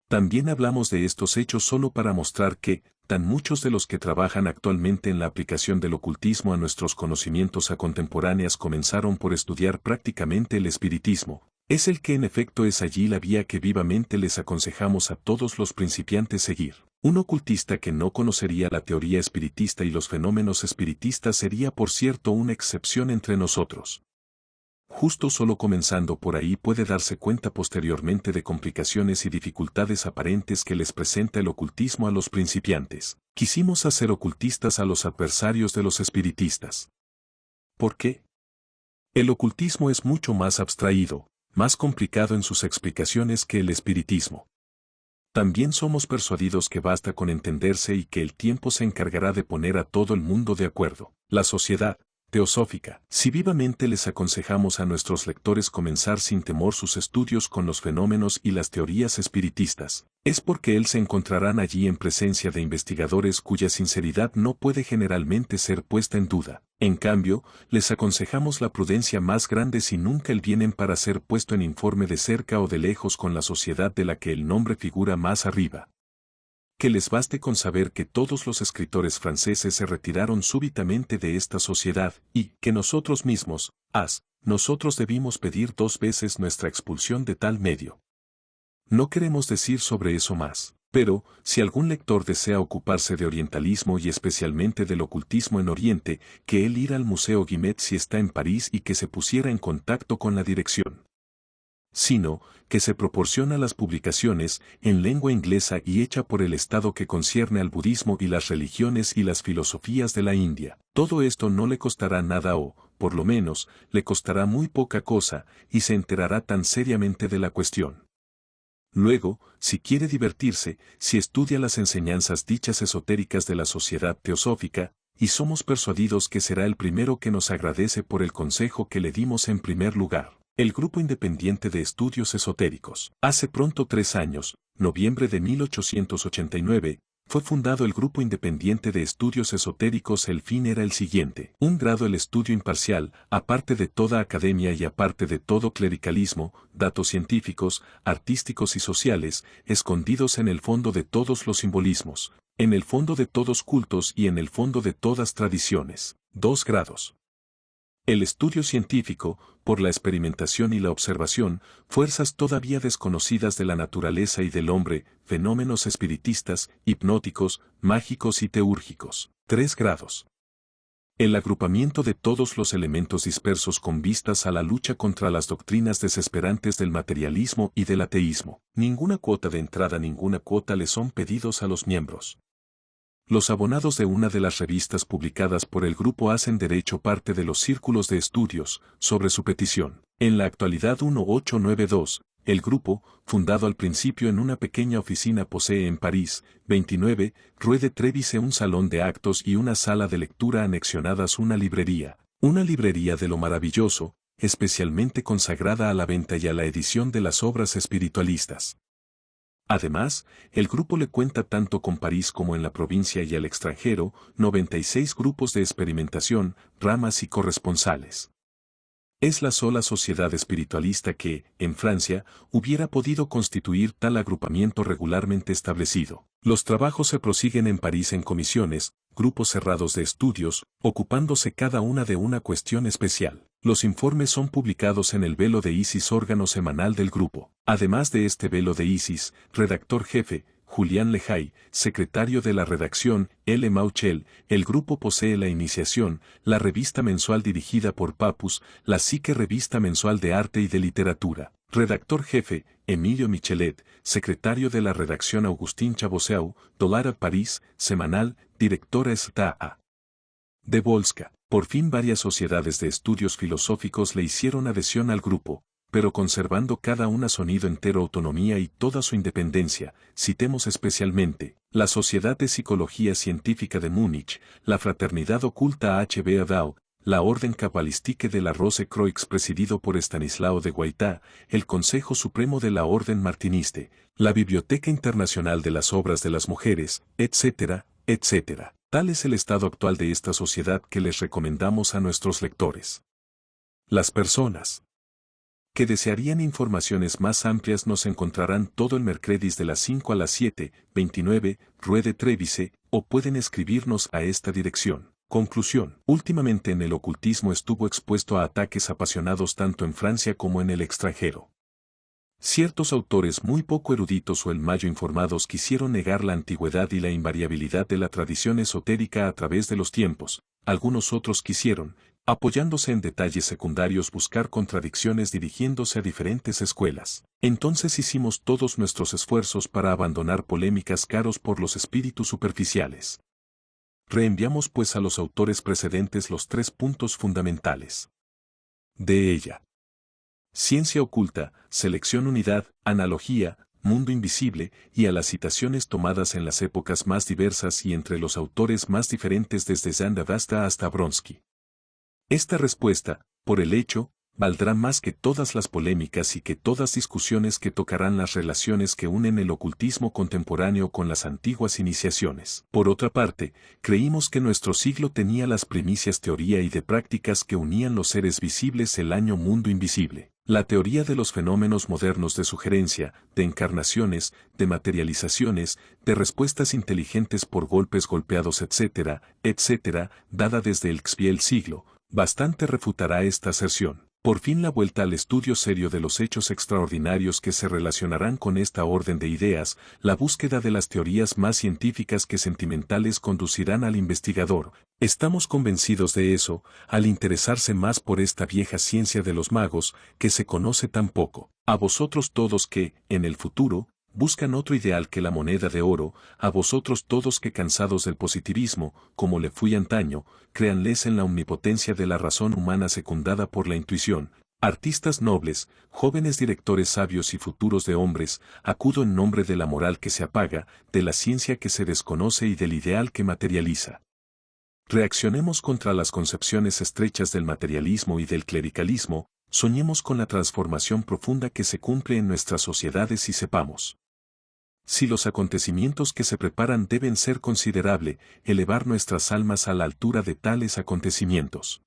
También hablamos de estos hechos solo para mostrar que, tan muchos de los que trabajan actualmente en la aplicación del ocultismo a nuestros conocimientos a contemporáneas comenzaron por estudiar prácticamente el espiritismo, es el que en efecto es allí la vía que vivamente les aconsejamos a todos los principiantes seguir. Un ocultista que no conocería la teoría espiritista y los fenómenos espiritistas sería por cierto una excepción entre nosotros. Justo solo comenzando por ahí puede darse cuenta posteriormente de complicaciones y dificultades aparentes que les presenta el ocultismo a los principiantes. Quisimos hacer ocultistas a los adversarios de los espiritistas. ¿Por qué? El ocultismo es mucho más abstraído, más complicado en sus explicaciones que el espiritismo. También somos persuadidos que basta con entenderse y que el tiempo se encargará de poner a todo el mundo de acuerdo. La sociedad teosófica. Si vivamente les aconsejamos a nuestros lectores comenzar sin temor sus estudios con los fenómenos y las teorías espiritistas, es porque él se encontrarán allí en presencia de investigadores cuya sinceridad no puede generalmente ser puesta en duda. En cambio, les aconsejamos la prudencia más grande si nunca el vienen para ser puesto en informe de cerca o de lejos con la sociedad de la que el nombre figura más arriba. Que les baste con saber que todos los escritores franceses se retiraron súbitamente de esta sociedad y que nosotros mismos, nosotros debimos pedir 2 veces nuestra expulsión de tal medio. No queremos decir sobre eso más, pero, si algún lector desea ocuparse de orientalismo y especialmente del ocultismo en Oriente, que él ir al Museo Guimet si está en París y que se pusiera en contacto con la dirección. Sino, que se proporciona las publicaciones, en lengua inglesa y hecha por el Estado que concierne al budismo y las religiones y las filosofías de la India. Todo esto no le costará nada o, por lo menos, le costará muy poca cosa, y se enterará tan seriamente de la cuestión. Luego, si quiere divertirse, si estudia las enseñanzas dichas esotéricas de la sociedad teosófica, y somos persuadidos que será el primero que nos agradece por el consejo que le dimos en primer lugar. El Grupo Independiente de Estudios Esotéricos. Hace pronto 3 años, noviembre de 1889, fue fundado el Grupo Independiente de Estudios Esotéricos. El fin era el siguiente: un grado el estudio imparcial, aparte de toda academia y aparte de todo clericalismo, datos científicos, artísticos y sociales, escondidos en el fondo de todos los simbolismos, en el fondo de todos cultos y en el fondo de todas tradiciones. 2 grados. El estudio científico, por la experimentación y la observación, fuerzas todavía desconocidas de la naturaleza y del hombre, fenómenos espiritistas, hipnóticos, mágicos y teúrgicos. 3 grados. El agrupamiento de todos los elementos dispersos con vistas a la lucha contra las doctrinas desesperantes del materialismo y del ateísmo. Ninguna cuota de entrada, ninguna cuota le son pedidos a los miembros. Los abonados de una de las revistas publicadas por el grupo hacen derecho parte de los círculos de estudios, sobre su petición. En la actualidad 1892, el grupo, fundado al principio en una pequeña oficina, posee en París, 29, Rue de Trevise, un salón de actos y una sala de lectura anexionadas, una librería de lo maravilloso, especialmente consagrada a la venta y a la edición de las obras espiritualistas. Además, el grupo le cuenta tanto con París como en la provincia y al extranjero, 96 grupos de experimentación, ramas y corresponsales. Es la sola sociedad espiritualista que, en Francia, hubiera podido constituir tal agrupamiento regularmente establecido. Los trabajos se prosiguen en París en comisiones, grupos cerrados de estudios, ocupándose cada una de una cuestión especial. Los informes son publicados en el Velo de Isis, órgano semanal del grupo. Además de este Velo de Isis, redactor jefe, Julián Lejay, secretario de la redacción, L. Mauchel. El grupo posee La Iniciación, la revista mensual dirigida por Papus, la Psique, revista mensual de arte y de literatura. Redactor jefe, Emilio Michelet, secretario de la redacción, Agustín Chaboseau, Dollar París, semanal, directora Sta. de Volska. Por fin varias sociedades de estudios filosóficos le hicieron adhesión al grupo, pero conservando cada una sonido entero, autonomía y toda su independencia. Citemos especialmente la Sociedad de Psicología Científica de Múnich, la Fraternidad Oculta H.B. Adao, la Orden Cabalística de la Rose Croix presidido por Estanislao de Guaitá, el Consejo Supremo de la Orden Martiniste, la Biblioteca Internacional de las Obras de las Mujeres, etcétera, etcétera. Tal es el estado actual de esta sociedad que les recomendamos a nuestros lectores. Las personas que desearían informaciones más amplias nos encontrarán todo el mercredis de las 5 a las 7, 29, Rue de Trevise, o pueden escribirnos a esta dirección. Conclusión. Últimamente en el ocultismo estuvo expuesto a ataques apasionados tanto en Francia como en el extranjero. Ciertos autores muy poco eruditos o el mayo informados quisieron negar la antigüedad y la invariabilidad de la tradición esotérica a través de los tiempos. Algunos otros quisieron, apoyándose en detalles secundarios, buscar contradicciones dirigiéndose a diferentes escuelas. Entonces hicimos todos nuestros esfuerzos para abandonar polémicas caros por los espíritus superficiales. Reenviamos pues a los autores precedentes los 3 puntos fundamentales de ella: ciencia oculta, selección, unidad, analogía, mundo invisible, y a las citaciones tomadas en las épocas más diversas y entre los autores más diferentes desde Zandavasta hasta Bronsky. Esta respuesta, por el hecho, valdrá más que todas las polémicas y que todas discusiones que tocarán las relaciones que unen el ocultismo contemporáneo con las antiguas iniciaciones. Por otra parte, creímos que nuestro siglo tenía las primicias teoría y de prácticas que unían los seres visibles, el año mundo invisible. La teoría de los fenómenos modernos de sugerencia, de encarnaciones, de materializaciones, de respuestas inteligentes por golpes golpeados, etcétera, etcétera, dada desde el XV siglo, bastante refutará esta aserción. Por fin la vuelta al estudio serio de los hechos extraordinarios que se relacionarán con esta orden de ideas, la búsqueda de las teorías más científicas que sentimentales conducirán al investigador. Estamos convencidos de eso, al interesarse más por esta vieja ciencia de los magos, que se conoce tan poco. A vosotros todos que, en el futuro, buscan otro ideal que la moneda de oro, a vosotros todos que cansados del positivismo, como le fui antaño, créanles en la omnipotencia de la razón humana secundada por la intuición. Artistas nobles, jóvenes directores sabios y futuros de hombres, acudo en nombre de la moral que se apaga, de la ciencia que se desconoce y del ideal que materializa. Reaccionemos contra las concepciones estrechas del materialismo y del clericalismo, soñemos con la transformación profunda que se cumple en nuestras sociedades y sepamos. Si los acontecimientos que se preparan deben ser considerable, elevar nuestras almas a la altura de tales acontecimientos.